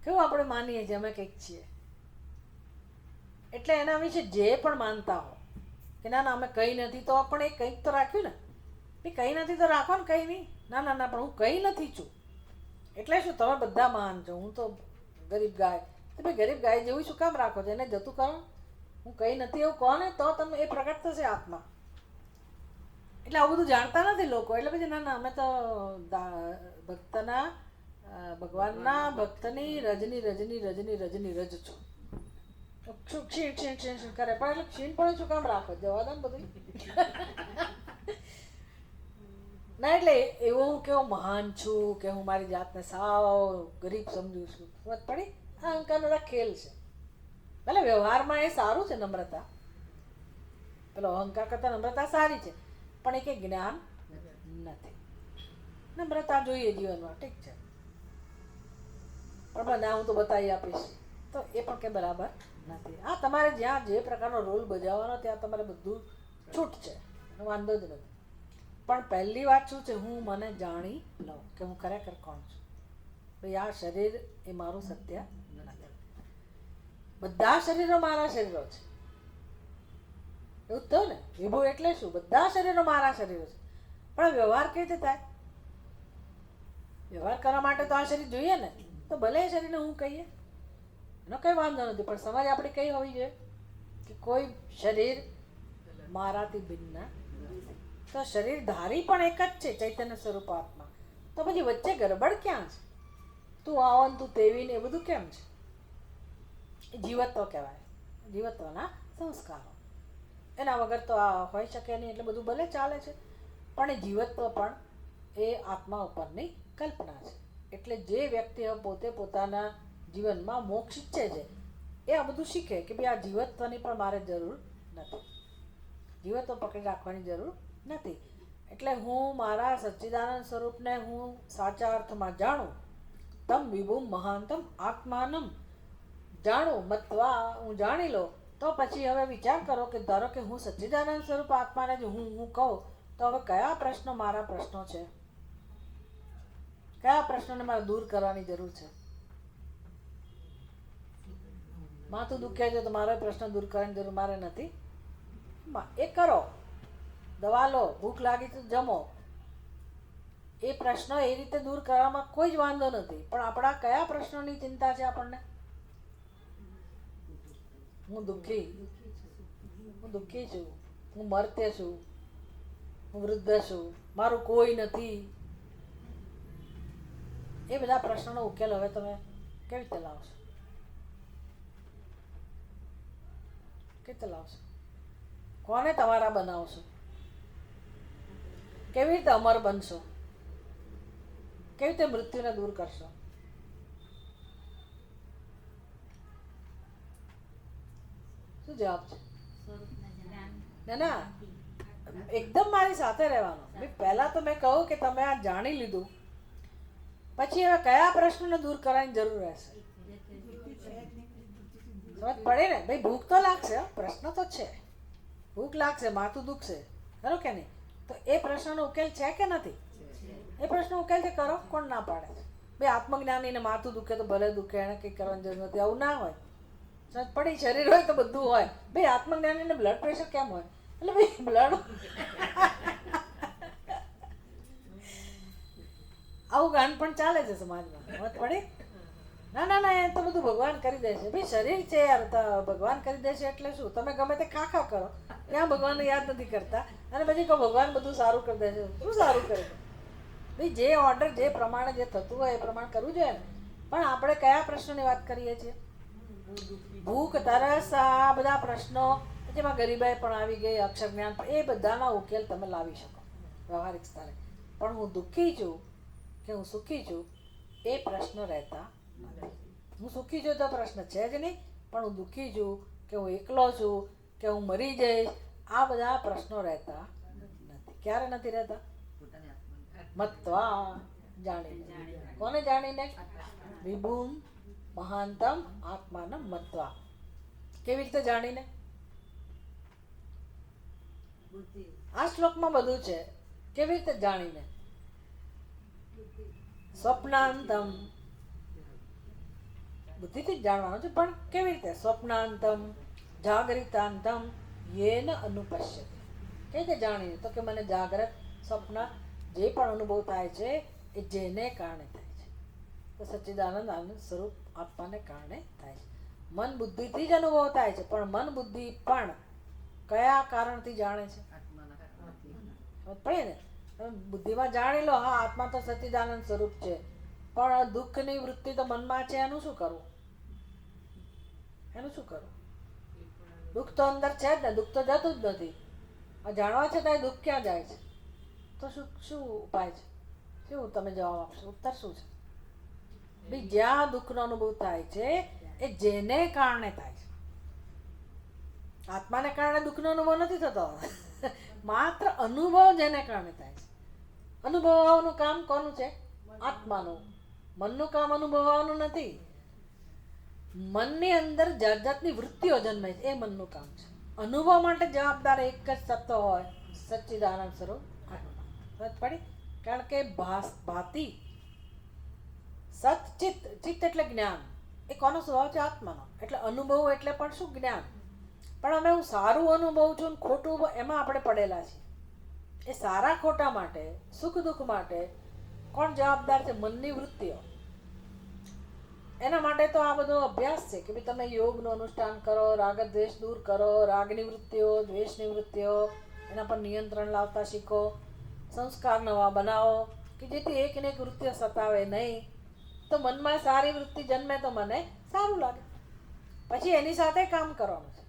કેવું આપણે માનીએ છીએ અમે કંઈક છીએ. એટલે એના વિશે જે પણ માનતા હો કે ના ના અમે કંઈ નથી, તો પણ એ કંઈક તો રાખ્યું ને. એ કંઈ નથી તો રાખો ને, કંઈ નહીં. ના ના ના, પણ હું કંઈ નથી છું એટલે શું? તમે બધા મહાન છો, હું તો ગરીબ ગાય. તો ભાઈ ગરીબ ગાય જેવું શું કામ રાખો છો? એને જતું કરો. હું કંઈ નથી એવું કહો ને તો તમે એ પ્રગટ થશે આત્મા. એટલે આવું બધું જાણતા નથી લોકો. એટલે પછી ના ના અમે તો ભક્તના ભગવાનના ભક્તની રજની રજની રજની રજની રજ છું. શું ક્ષીણ ક્ષીણ ક્ષીણ ક્ષીણ કરે, પણ એટલે ક્ષીણ પણ શું કામ રાખો? જવા દો ને બધું. ના એટલે એવું હું કેવું મહાન છું કે હું મારી જાતને સાવ ગરીબ સમજું છું. સમજ પડી? આ અહંકારનો ખેલ છે. ભલે વ્યવહારમાં એ સારું છે, નમ્રતા. પેલો અહંકાર કરતાં નમ્રતા સારી છે, પણ એ કંઈ જ્ઞાન નથી. નમ્રતા જોઈએ જીવનમાં, ઠીક છે, પણ ના હું તો બતાવી આપીશ તો એ પણ કંઈ બરાબર નથી. હા, તમારે જ્યાં જે પ્રકારનો રોલ બજાવવાનો ત્યાં તમારે બધું છૂટ છે, એનો વાંધો જ નથી. પણ પહેલી વાત શું છે? હું મને જાણી લઉં કે હું ખરેખર કોણ છું. ભાઈ આ શરીર એ મારું સત્ય નથી. બધા શરીરો મારા શરીરો છે. એવું થયું ને? વિભુ એટલે શું? બધા શરીરો મારા શરીરો છે. પણ વ્યવહાર કેવી રીતે થાય? વ્યવહાર કરવા માટે તો આ શરીર જોઈએ ને. તો ભલે એ શરીરને હું કહીએ, એનો કંઈ વાંધો નથી, પણ સમજ આપણી કઈ હોવી જોઈએ કે કોઈ શરીર મારાથી ભિન્ન નથી. તો શરીર ધારી પણ એક જ છે, ચૈતન્ય સ્વરૂપ આત્મા. તો પછી વચ્ચે ગડબડ ક્યાં છે? તું આવો ને તું તેવી ને એ બધું કેમ છે? એ જીવત્વ કહેવાય, જીવત્વના સંસ્કારો. એના વગર તો આ હોઈ શકે નહીં. એટલે બધું ભલે ચાલે છે, પણ એ જીવત્વ પણ એ આત્મા ઉપરની કલ્પના છે. એટલે જે વ્યક્તિ પોતે પોતાના જીવનમાં મોક્ષ ઈચ્છે છે એ આ બધું શીખે કે ભાઈ આ જીવત્વની પણ મારે જરૂર નથી, જીવત્વ પકડી રાખવાની જરૂર નથી. એટલે હું મારા સચ્ચિદાનંદ સ્વરૂપને હું સાચા અર્થમાં જાણું. તમ વિભુમ મહાનતમ આત્માનમ જાણું મત્વા, હું જાણી લો. તો પછી હવે વિચાર કરો કે ધારો કે હું સચ્ચિદાનંદ સ્વરૂપ આત્માને જ હું કહું, તો હવે કયા પ્રશ્નો મારા પ્રશ્નો છે? કયા પ્રશ્નોને મારે દૂર કરવાની જરૂર છે? માથું દુખે છે તો મારો પ્રશ્ન દૂર કરવાની જરૂર મારે નથી. એ કરો, દવા લો, ભૂખ લાગી તો જમો. એ પ્રશ્નો એ રીતે દૂર કરવામાં કોઈ જ વાંધો નથી. પણ આપણા કયા પ્રશ્નોની ચિંતા છે આપણને? હું દુઃખી છું, હું મર્ત્ય છું, હું વૃદ્ધ છું, મારું કોઈ નથી. એ બધા પ્રશ્નોનો ઉકેલ હવે તમે કેવી રીતે લાવશો? કેવી રીતે લાવશો? કોને તમારા બનાવશો? કેવી રીતે અમર બનશો? કેવી રીતે મૃત્યુને દૂર કરશો? શું જવાબ છે? ના ના, એકદમ મારી સાથે રહેવાનું. પહેલા તો મેં કહું કે તમે આ જાણી લીધું, પછી હવે કયા પ્રશ્નને દૂર કરવાની જરૂર રહેશે? સમજ પડે ને ભાઈ? ભૂખ તો લાગશે, પ્રશ્ન તો છે. ભૂખ લાગશે, માથું દુખશે, ખરો કે નહીં? તો એ પ્રશ્નનો ઉકેલ છે કે નથી? એ પ્રશ્ન ઉકેલ છે, કરો. કોણ ના પાડે છે? ભાઈ આત્મજ્ઞાનીને માથું દુખે તો ભલે દુખે, એને કંઈ કરવાની જરૂર નથી, આવું ના હોય. સમજ પડી? શરીર હોય તો બધું હોય. ભાઈ આત્મજ્ઞાનીને બ્લડ પ્રેશર કેમ હોય? એટલે ભાઈ બ્લડ આવું ગાન પણ ચાલે છે સમાજમાં. સમજ પડી? ના ના ના, એ તો બધું ભગવાન કરી દેશે. ભાઈ શરીર છે યાર, તો ભગવાન કરી દેશે એટલે શું? તમે ગમે તે ખા કરો, ત્યાં ભગવાનને યાદ નથી કરતા, અને પછી કહો ભગવાન બધું સારું કરી દેશે. શું સારું કરે? ભાઈ જે ઓર્ડર, જે પ્રમાણે જે થતું હોય એ પ્રમાણે કરવું જોઈએ ને. પણ આપણે કયા પ્રશ્નોની વાત કરીએ છીએ? ભૂખ, તરસ, આ બધા પ્રશ્નો, જેમાં ગરીબાઈ પણ આવી ગઈ, અક્ષર જ્ઞાન, એ બધાના ઉકેલ તમે લાવી શકો વ્યવહારિક સ્તરે. પણ હું દુઃખી છું કે હું સુખી છું, એ પ્રશ્ન રહેતા નથી. હું સુખી છું તો પ્રશ્ન છે જ નહીં, પણ હું દુઃખી છું કે હું એકલો છું કે હું મરી જઈશ, આ બધા પ્રશ્નો રહેતા નથી. ક્યારે નથી રહેતા? મત્વા, જાણીને. કોને જાણીને? વિભૂમ મહાનતમ આત્માનમ મત્વા. કેવી રીતે જાણીને? આ શ્લોકમાં બધું છે. કેવી રીતે જાણીને? સ્વપ્નાંતમ, બુદ્ધિથી જ જાણવાનું છે. પણ કેવી રીતે? સ્વપ્નાંતમ જાગૃતાંતમ યેન અનુપશ્યતે. કેવી રીતે જાણીને? તો કે મને જાગ્રત, સ્વપ્ન જે પણ અનુભવ થાય છે એ જેને કારણે થાય છે, તો સચ્ચિદાનંદ આનંદ સ્વરૂપ આત્માને કારણે થાય છે. મન બુદ્ધિથી જ અનુભવ થાય છે, પણ મન બુદ્ધિ પણ કયા કારણથી જાણે છે? પડે ને? તમે બુદ્ધિમાં જાણી લો, હા આત્મા તો સચ્ચિદાનંદ સ્વરૂપ છે, પણ દુઃખની વૃત્તિ તો મનમાં છે, એનું શું કરવું? એનું શું કરવું? દુઃખ તો અંદર છે જ ને, દુઃખ તો જતું જ નથી. આ જાણવા છતાંય દુઃખ ક્યાં જાય છે? તો શું શું ઉપાય છે? શું તમે જવાબ આપશો? ઉત્તર શું છે? ભાઈ જ્યાં દુઃખનો અનુભવ થાય છે એ જેને કારણે થાય છે. આત્માને કારણે દુઃખનો અનુભવ નથી થતો. માત્ર અનુભવ જેને કારણે થાય છે. અનુભવવાનું કામ કોનું છે? આત્માનું. મનનું કામ અનુભવવાનું નથી. મનની અંદર જાત જાતની વૃત્તિઓ જન્મે છે, એ મનનું કામ છે. અનુભવ માટે જવાબદાર એક જ સત્ય હોય, સચ્ચિદાનંદ સ્વરૂપ આત્મા. સમજ પડી? કારણ કે ભાતિ સત ચિત્ત એટલે જ્ઞાન. એ કોનો સ્વભાવ છે? આત્માનો. એટલે અનુભવ એટલે પણ શું? જ્ઞાન. પણ અમે હું સારું અનુભવું છું ને ખોટું, એમાં આપણે પડેલા છીએ. એ સારા ખોટા માટે, સુખ દુઃખ માટે કોણ જવાબદાર છે? મનની વૃત્તિઓ. એના માટે તો આ બધો અભ્યાસ છે કે ભાઈ તમે યોગનું અનુષ્ઠાન કરો, રાગ દ્વેષ દૂર કરો, રાગની વૃત્તિઓ, દ્વેષની વૃત્તિઓ, એના પર નિયંત્રણ લાવતા શીખો, સંસ્કાર નવા બનાવો કે જેથી એક ને એક વૃત્તિઓ સતાવે નહીં. તો મનમાં સારી વૃત્તિ જન્મે તો મને સારું લાગે, પછી એની સાથે કામ કરવાનું છે.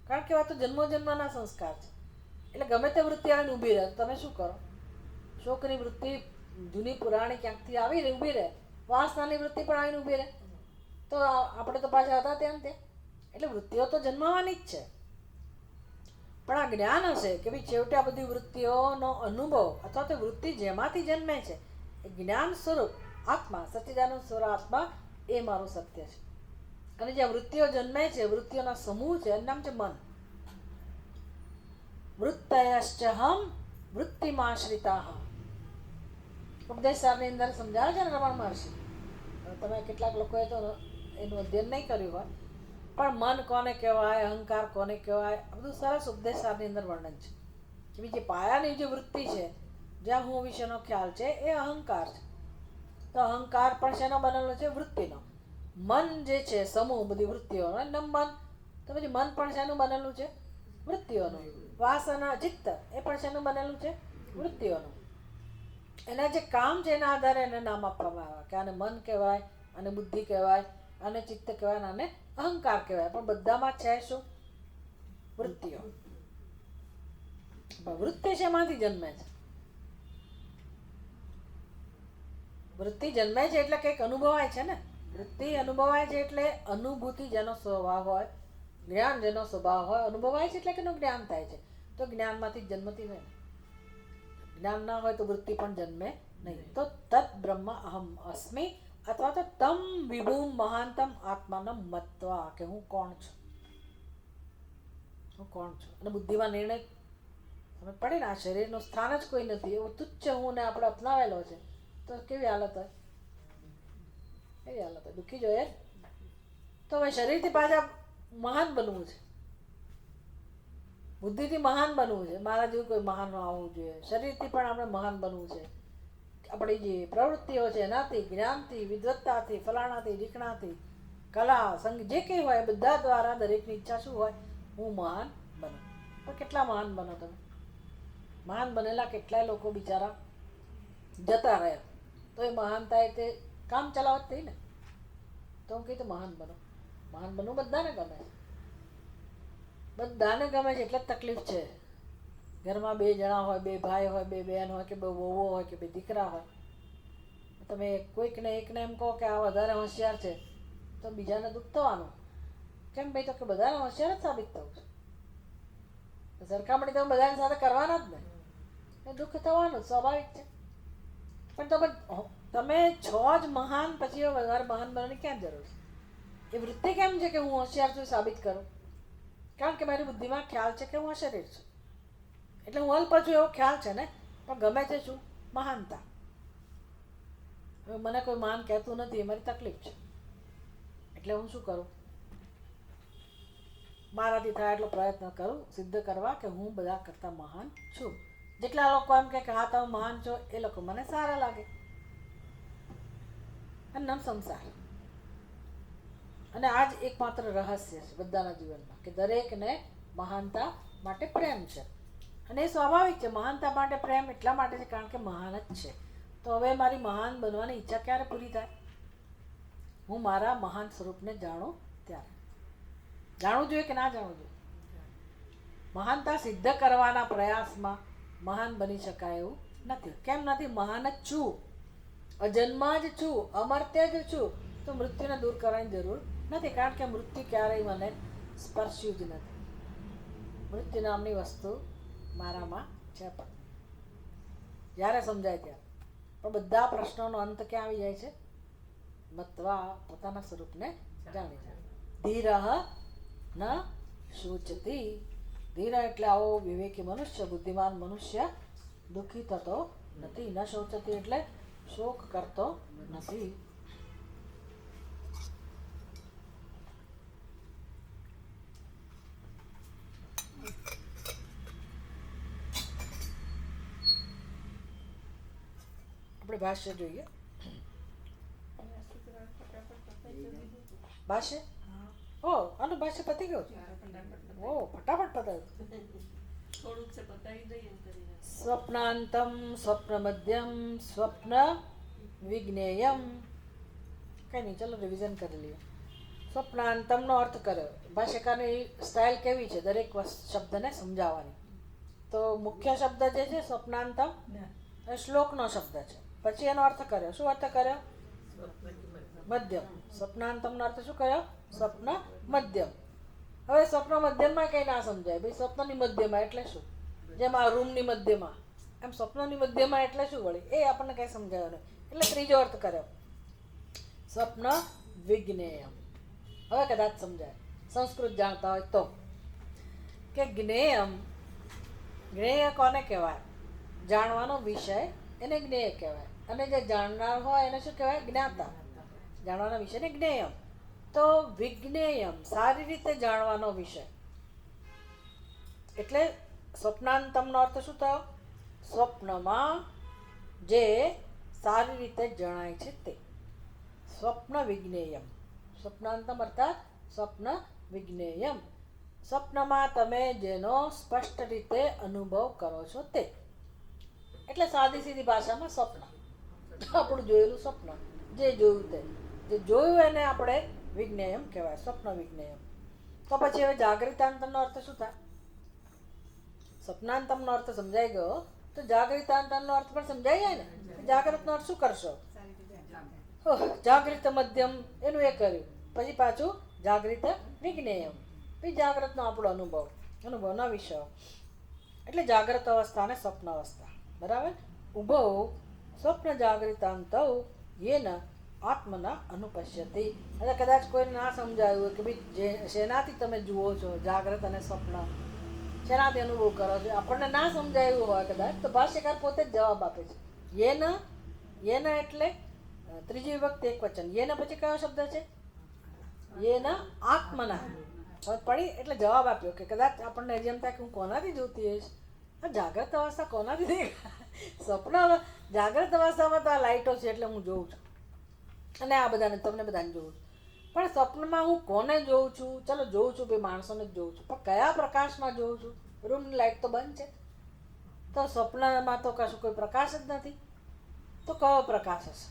કારણ કે આ તો જન્મો જન્મના સંસ્કાર છે. એટલે ગમે તે વૃત્તિ આવીને ઊભી રહે, તમે શું કરો? શોકની વૃત્તિ જૂની પુરાણી ક્યાંકથી આવીને ઊભી રહે, વાસનાની વૃત્તિ પણ આવીને ઊભી રહે, તો આપણે તો પાછા હતા ત્યાં ત્યાં. એટલે વૃત્તિઓ તો જન્મવાની જ છે. પણ આ જ્ઞાન હશે કે ભાઈ છેવટે આ બધી વૃત્તિઓનો અનુભવ અથવા તો વૃત્તિ જેમાંથી જન્મે છે એ જ્ઞાન સ્વરૂપ આત્મા, સચ્ચિદાનંદ સ્વરૂપ આત્મા, એ મારું સત્ય છે. અને જ્યાં વૃત્તિઓ જન્મે છે, વૃત્તિઓના સમૂહ છે, એનું નામ છે મન. વૃત્તયશ્ચહમ વૃત્તિમાશ્રિતાઃ. ઉપદેશ સારની અંદર સમજાવે છે ને રમણ મહર્ષિ. તમે કેટલાક લોકોએ તો એનું અધ્યયન નહીં કર્યું હોય, પણ મન કોને કહેવાય, અહંકાર કોને કહેવાય, આ બધું સરસ ઉપદેશ સારની અંદર વર્ણન છે. કે બીજી પાયાની જે વૃત્તિ છે, જ્યાં હું વિશેનો ખ્યાલ છે, એ અહંકાર છે. તો અહંકાર પણ શેનો બનેલો છે? વૃત્તિનો. મન જે છે સમૂહ બધી વૃત્તિઓનો, એનું મન. તો પછી મન પણ શેનું બનેલું છે? વૃત્તિઓનું. વાસના ચિત્ત એ પણ શેનું બનેલું છે? વૃત્તિઓનું. એના જે કામ છે એના આધારે એને નામ આપવામાં આવે કે આને મન કહેવાય, આને બુદ્ધિ કહેવાય, આને ચિત્ત કહેવાય, આને અહંકાર કહેવાય. પણ બધામાં છે શું? વૃત્તિઓ. વૃત્તિ શેમાંથી જન્મે છે? વૃત્તિ જન્મે છે એટલે કંઈક અનુભવાય છે ને. વૃત્તિ અનુભવાય છે એટલે અનુભૂતિ જેનો સ્વભાવ હોય, જ્ઞાન જેનો સ્વભાવ હોય, અનુભવાય છે એટલે કે એનું જ્ઞાન થાય છે. તો જ્ઞાનમાંથી જ જન્મતી હોય ને. જ્ઞાન ના હોય તો વૃત્તિ પણ જન્મે નહીં. તો તત બ્રહ્મ અહમ અસ્મિ અથવા તો તમ વિભુમ મહાંતમ આત્માનમ મત્વા, કે હું કોણ છું, હું કોણ છું. અને બુદ્ધિમાં નિર્ણય સમજ પડે ને, આ શરીરનું સ્થાન જ કોઈ નથી, એવો તુચ્છ હું ને આપણે અપનાવેલો છે, તો કેવી હાલત હોય, કેવી હાલત હોય, દુઃખી જોઈએ. તો હવે શરીરથી પાછા મહાન બનવું છે, બુદ્ધિથી મહાન બનવું છે, મારા જેવું કોઈ મહાન આવવું જોઈએ. શરીરથી પણ આપણે મહાન બનવું છે. આપણી જે પ્રવૃત્તિઓ છે એનાથી, જ્ઞાનથી, વિદ્વત્તાથી, ફલાણાથી, ઢીકણાથી, કલા, સંગીત, જે કંઈ હોય બધા દ્વારા દરેકની ઈચ્છા શું હોય, હું મહાન બનું. પણ કેટલા મહાન બનો તમે? મહાન બનેલા કેટલાય લોકો બિચારા જતા રહ્યા. તો એ મહાનતા એ તે કામ ચલાવત થઈ ને. તો હું કીધું મહાન બનો. મહાન બનવું બધાને ગમે છે, બધાને ગમે છે. એટલે જ તકલીફ છે. ઘરમાં બે જણા હોય, બે ભાઈ હોય, બે બહેન હોય, કે બે વહુઓ હોય, કે બે દીકરા હોય, તમે કોઈકને એકને એમ કહો કે આ વધારે હોશિયાર છે, તો બીજાને દુઃખ થવાનું. કેમ ભાઈ? તો કે બધાને હોશિયાર જ સાબિત થવું છે. સરખામણી તમે બધાની સાથે કરવાના જ ને, એ દુઃખ થવાનું સ્વાભાવિક છે. પણ તમે છો જ મહાન, પછી વધારે મહાન બનવાની ક્યાં જરૂર છે? એ વૃત્તિ કેમ છે કે હું હોશિયાર છું સાબિત કરું? કારણ કે મારી બુદ્ધિમાં ખ્યાલ છે કે હું આ શરીર છું, એટલે હું અલ્પ છું એવો ખ્યાલ છે ને. પણ ગમે છે શું? મહાનતા. હવે મને કોઈ મહાન કહેતું નથી, એ મારી તકલીફ છે. એટલે હું શું કરું? મારાથી થાય એટલો પ્રયત્ન કરું સિદ્ધ કરવા કે હું બધા કરતાં મહાન છું. જેટલા લોકો એમ કે હા તમે મહાન છો, એ લોકો મને સારા લાગે. અને નામ સંસાર. અને આ જ એકમાત્ર રહસ્ય છે બધાના જીવનમાં, કે દરેકને મહાનતા માટે પ્રેમ છે. અને એ સ્વાભાવિક છે. મહાનતા માટે પ્રેમ એટલા માટે છે કારણ કે મહાન જ છે. તો હવે મારી મહાન બનવાની ઈચ્છા ક્યારે પૂરી થાય? હું મારા મહાન સ્વરૂપને જાણું ત્યારે. જાણવું જોઈએ કે ના જાણવું જોઈએ? મહાનતા સિદ્ધ કરવાના પ્રયાસમાં મહાન બની શકાય એવું નથી. કેમ નથી? મહાન જ છું, અજન્મા જ છું, અમર્ત્ય જ છું. તો મૃત્યુને દૂર કરવાની જરૂર નથી, કારણ કે મૃત્યુ ક્યારેય મને સ્પર્શ્યું જ નથી. મૃત્યુ નામની વસ્તુ મારામાં છે પણ જ્યારે સમજાય ત્યારે. પણ બધા પ્રશ્નોનો અંત ક્યાં આવી જાય છે? મત્વા, પોતાના સ્વરૂપને જાણી જાય. ધીર ન શોચતી. ધીર એટલે આવો વિવેકી મનુષ્ય, બુદ્ધિમાન મનુષ્ય દુઃખી થતો નથી. ન શોચતી એટલે શોક કરતો નથી. આપણે ભાષ્ય જોઈએ. ભાષ્ય? ઓ, આનું ભાષ્ય પતી ગયું છે? ઓ, ફટાફટ પતાવ્યું. સ્વપ્નાંતમ સ્વપ્ન મધ્યમ સ્વપ્ન વિજ્ઞેયમ. કઈ નહીં, ચલો રિવિઝન કરી લઈએ. સ્વપ્નાંતમનો અર્થ કર્યો. ભાષ્યકારની સ્ટાઇલ કેવી છે? દરેક શબ્દને સમજાવવાની. તો મુખ્ય શબ્દ જે છે સ્વપ્નાંતમ એ શ્લોકનો શબ્દ છે. પછી એનો અર્થ કર્યો. શું અર્થ કર્યો? મધ્યમ. સ્વપ્નાંતમનો અર્થ શું કર્યો? સ્વપ્ન મધ્યમ. હવે સ્વપ્ન મધ્યમમાં કંઈ ના સમજાય ભાઈ. સ્વપ્નની મધ્યમાં એટલે શું? જેમ આ રૂમની મધ્યમાં, એમ સ્વપ્નની મધ્યમાં એટલે શું વળી? એ આપણને કંઈ સમજાયો નહીં. એટલે ત્રીજો અર્થ કર્યો, સ્વપ્ન વિજ્ઞેયમ. હવે કદાચ સમજાય, સંસ્કૃત જાણતા હોય તો. કે જ્ઞેયમ, જ્ઞેય કોને કહેવાય? જાણવાનો વિષય, એને જ્ઞેય કહેવાય. અને જે જાણનાર હોય એને શું કહેવાય? જ્ઞાતા. જાણવાના વિષયને જ્ઞેયમ. તો વિજ્ઞેયમ, સારી રીતે જાણવાનો વિષય. એટલે સ્વપ્નાંતમનો અર્થ શું થયો? સ્વપ્નમાં જે સારી રીતે જણાય છે તે. સ્વપ્ન વિજ્ઞેયમ. સ્વપ્નાંતમ અર્થાત સ્વપ્ન વિજ્ઞેયમ. સ્વપ્નમાં તમે જેનો સ્પષ્ટ રીતે અનુભવ કરો છો તે. એટલે સાદી સીધી ભાષામાં સ્વપ્ન, આપણું જોયેલું સ્વપ્ન, જે જોયું તે. જે જોયું એને આપણે વિજ્ઞેયમ કહેવાય, સ્વપ્ન વિજ્ઞેયમ. તો પછી હવે જાગૃતાંતમનો અર્થ શું થાય? સપનાંતમનો અર્થ સમજાઈ ગયો તો જાગૃતાંતમનો અર્થ પણ સમજાઈ જાય ને. જાગ્રતનો અર્થ શું કરશો? જાગૃત મધ્યમ એનું એ કર્યું, પછી પાછું જાગૃત વિજ્ઞેયમ, પછી જાગ્રતનો આપણો અનુભવના વિષયો, એટલે જાગ્રત અવસ્થા અને સ્વપ્ન અવસ્થા. બરાબર. ઉભો સ્વપ્ન જાગૃતાંતૌ યેન આત્મના અનુપશ્યતિ. એટલે કદાચ કોઈને ના સમજાયું હોય કે ભાઈ શેનાથી તમે જુઓ છો જાગ્રત અને સ્વપ્ન, શેનાથી અનુભવ કરો છો, આપણને ના સમજાયું હોય કદાચ, તો ભાષ્યકાર પોતે જ જવાબ આપે છે. યેન એટલે ત્રીજી વિભક્તિ એક વચન. યેન પછી કયો શબ્દ છે? યેન આત્મના. સમજ પડી? એટલે જવાબ આપ્યો કે કદાચ આપણને જેમ થાય કે હું કોનાથી જોતી હોઈશ, જાગ્રત અવસ્થા કોનાથી દેખાય? સ્વપ્ન જાગ્રત અવસ્થામાં તો આ લાઇટો છે એટલે હું જોઉં છું, અને આ બધાને તમને બધાને જોઉં છું. પણ સ્વપ્નમાં હું કોને જોઉં છું? ચલો જોઉં છું, ભાઈ માણસોને જ જોઉં છું, પણ કયા પ્રકાશમાં જોઉં છું? રૂમની લાઇટ તો બંધ છે, તો સ્વપ્નમાં તો કશું કોઈ પ્રકાશ જ નથી, તો કયો પ્રકાશ હશે?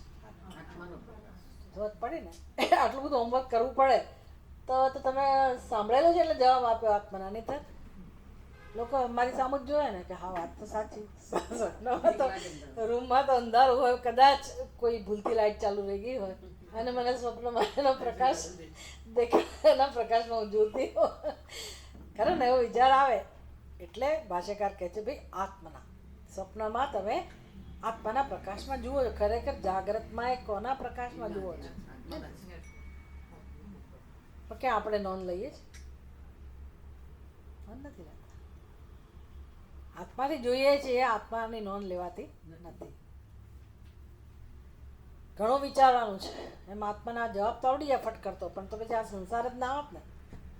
સમજ પડી ને? આટલું બધું હોમવર્ક કરવું પડે તો તમે સાંભળેલું છે એટલે જવાબ આપ્યો આત્માના. નહીં તો લોકો મારી સામે જ જોયે ને કે હા વાત તો સાચી. સ્વપ્નમાં તો રૂમમાં તો અંધારું હોય, કદાચ કોઈ ભૂલથી લાઇટ ચાલુ રહી ગઈ હોય અને મને સ્વપ્નમાં એનો પ્રકાશ દેખાય, એના પ્રકાશમાં હું જોતી હોય, ખરે ને? એવો વિચાર આવે. એટલે ભાષ્યકાર કહે છે ભાઈ આત્મના, સ્વપ્નમાં તમે આત્માના પ્રકાશમાં જુઓ છો. ખરેખર જાગ્રતમાં એ કોના પ્રકાશમાં જુઓ છો? પણ ક્યાં આપણે નોંધ લઈએ છીએ? નોંધ નથી લેતા. આત્માથી જોઈએ છીએ, આત્માની નોંધ લેવાતી નથી. ઘણું વિચારવાનું છે. એમ આત્માના જવાબ તો આવડી જાય ફટ કરતો, પણ તો પછી આ સંસાર જ ના હોત ને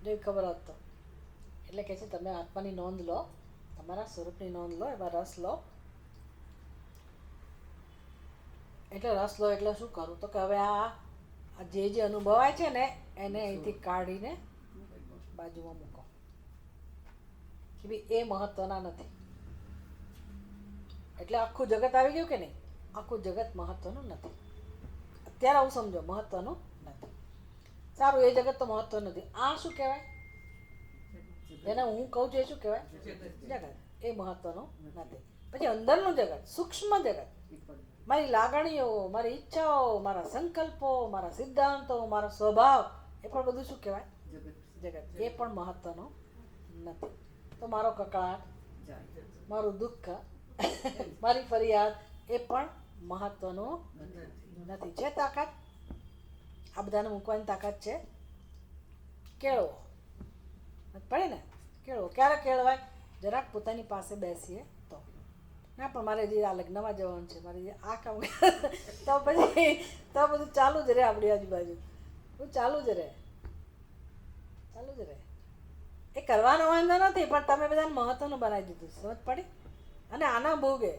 જો એ ખબર હોત તો. એટલે કહે છે તમે આત્માની નોંધ લો, તમારા સ્વરૂપની નોંધ લો, એમાં રસ લો. એટલે રસ લો એટલે શું કરું? તો કે હવે આ જે અનુભવાય છે ને એને અહીંથી કાઢીને બાજુમાં મૂકો કે ભાઈ એ મહત્વના નથી. એટલે આખું જગત આવી ગયું કે નહીં? આખું જગત મહત્વનું નથી. અત્યારે આવું સમજો, મહત્વનું નથી. સારું, એ જગત તો મહત્વ નથી. આ શું કહેવાય? જેને હું કહું છું એ શું કહેવાય? જગત. એ મહત્વનું નથી. પછી અંદરનું જગત, સૂક્ષ્મ જગત, મારી લાગણીઓ, મારી ઈચ્છાઓ, મારા સંકલ્પો, મારા સિદ્ધાંતો, મારો સ્વભાવ, એ પણ બધું શું કહેવાય? જગત. એ પણ મહત્વનું નથી. તો મારો કકળાટ, મારું દુઃખ, મારી ફરિયાદ, એ પણ મહત્વનું નથી. છે તાકાત? આ બધાને મૂકવાની તાકાત છે? કેળવો પડે ને. કેળવો ક્યારે કેળવાય? જરાક પોતાની પાસે બેસીએ તો. ના પણ મારે જે આ લગ્નમાં જવાનું છે, મારે જે આ કામ તો પછી તો બધું ચાલુ જ રહે. આપણી આજુબાજુ બધું ચાલુ જ રહે. એ કરવાનો વાંધો નથી, પણ તમે બધાને મહત્વનું બનાવી દીધું. સમજ પડી? અને આના ભોગે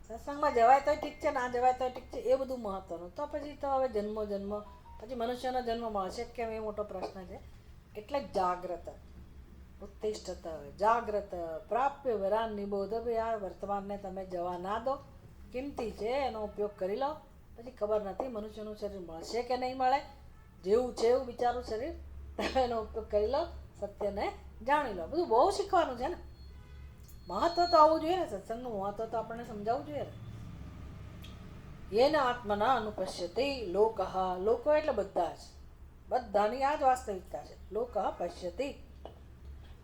સત્સંગમાં જવાય તો ઠીક છે, ના જવાય તો ઠીક છે, એ બધું મહત્વનું. તો પછી તો હવે જન્મ પછી મનુષ્યનો જન્મ મળશે કેમ એ મોટો પ્રશ્ન છે. એટલે જાગ્રત ઉત્તિષ્ઠત જાગ્રત પ્રાપ્ય વરાન નિબોધ. ભાઈ આ વર્તમાનને તમે જવા ના દો, કિંમતી છે, એનો ઉપયોગ કરી લો. પછી ખબર નથી મનુષ્યનું શરીર મળશે કે નહીં મળે. જેવું છે એવું બિચારું શરીર, તમે એનો ઉપયોગ કરી લો, સત્યને જાણી લો. બધું બહુ શીખવાનું છે ને. મહત્વ તો આવવું જોઈએ ને, સત્સંગનું મહત્વ તો આપણને સમજાવવું જોઈએ ને. યેન આત્મના અનુપશ્યતિ લોકઃ. લોકો એટલે બધા જ, બધાની આ જ વાસ્તવિકતા છે. લોકઃ પશ્યતિ.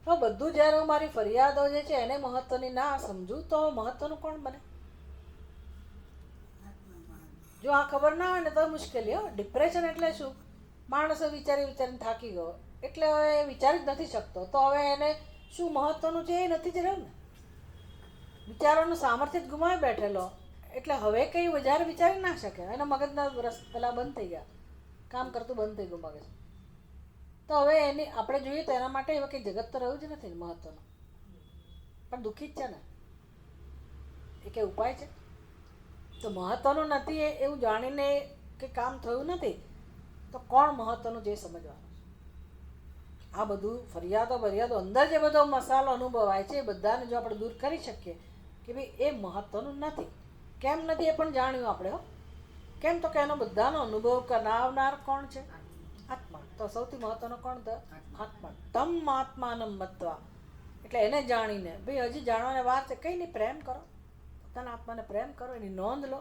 તો બધું જ્યારે હું મારી ફરિયાદો જે છે એને મહત્વની ના સમજું તો મહત્વનું કોણ બને? જો આ ખબર ના હોય ને તો મુશ્કેલી હો. ડિપ્રેશન એટલે શું? માણસો વિચારીને થાકી ગયો, એટલે હવે એ વિચારી જ નથી શકતો. તો હવે એને શું મહત્વનું છે એ નથી જ રહ્યું ને. વિચારોનું સામર્થ્ય જ ગુમાવી બેઠેલો, એટલે હવે કંઈ વધારે વિચારી ના શકે. એના મગજના રસ પેલા બંધ થઈ ગયા, કામ કરતું બંધ થઈ ગયું મગજ. તો હવે એની આપણે જોઈએ તો એના માટે હવે કંઈ જગત તો રહ્યું જ નથી મહત્વનું, પણ દુઃખી જ છે ને. એ કંઈ ઉપાય છે? તો મહત્વનું નથી એવું જાણીને કે કામ થયું નથી, તો કોણ મહત્વનું જે સમજવાનું છે. આ બધું ફરિયાદો અંદર જે બધો મસાલો અનુભવાય છે એ બધાને જો આપણે દૂર કરી શકીએ કે ભાઈ એ મહત્વનું નથી. કેમ નથી એ પણ જાણ્યું આપણે. કેમ તો કે એનો બધાનો અનુભવ કરાવનાર કોણ છે? આત્મા. તો સૌથી મહત્વનો કોણ? તો આત્મા. તમ આત્માનમ મત્વા. એટલે એને જાણીને ભાઈ હજી જાણવાને વાર છે, કંઈ નહીં, પ્રેમ કરો, પોતાના આત્માને પ્રેમ કરો, એની નોંધ લો.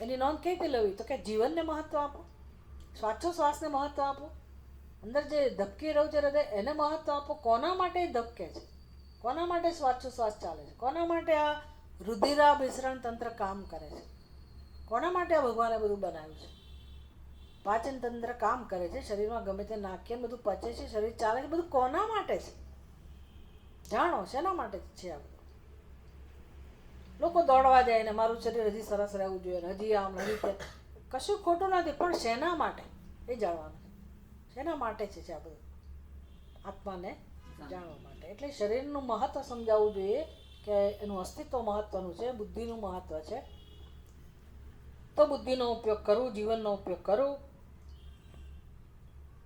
એની નોંધ કઈ રીતે લેવી? તો કે જીવનને મહત્ત્વ આપો, શ્વાસોશ્વાસને મહત્ત્વ આપો, અંદર જે ધબકી રહ્યું છે હૃદય એને મહત્ત્વ આપો. કોના માટે એ ધબકે છે? કોના માટે શ્વાસોશ્વાસ ચાલે છે? કોના માટે આ રુધિરાભિસરણ તંત્ર કામ કરે છે? કોના માટે આ ભગવાને બધું બનાવ્યું છે? પાચન તંત્ર કામ કરે છે, શરીરમાં ગમે તે નાખીએ બધું પચે છે, શરીર ચાલે છે, બધું કોના માટે છે? જાણો, શેના માટે છે આ બધું? લોકો દોડવા જાય ને મારું શરીર હજી સરસ રહેવું જોઈએ ને હજી આમ હજી તે, કશું ખોટું નથી, પણ શેના માટે એ જાણવાનું છે. શેના માટે છે આ બધું? આત્માને જાણવા માટે. એટલે શરીરનું મહત્ત્વ સમજાવવું જોઈએ કે એનું અસ્તિત્વ મહત્ત્વનું છે, બુદ્ધિનું મહત્ત્વ છે. તો બુદ્ધિનો ઉપયોગ કરું, જીવનનો ઉપયોગ કરું,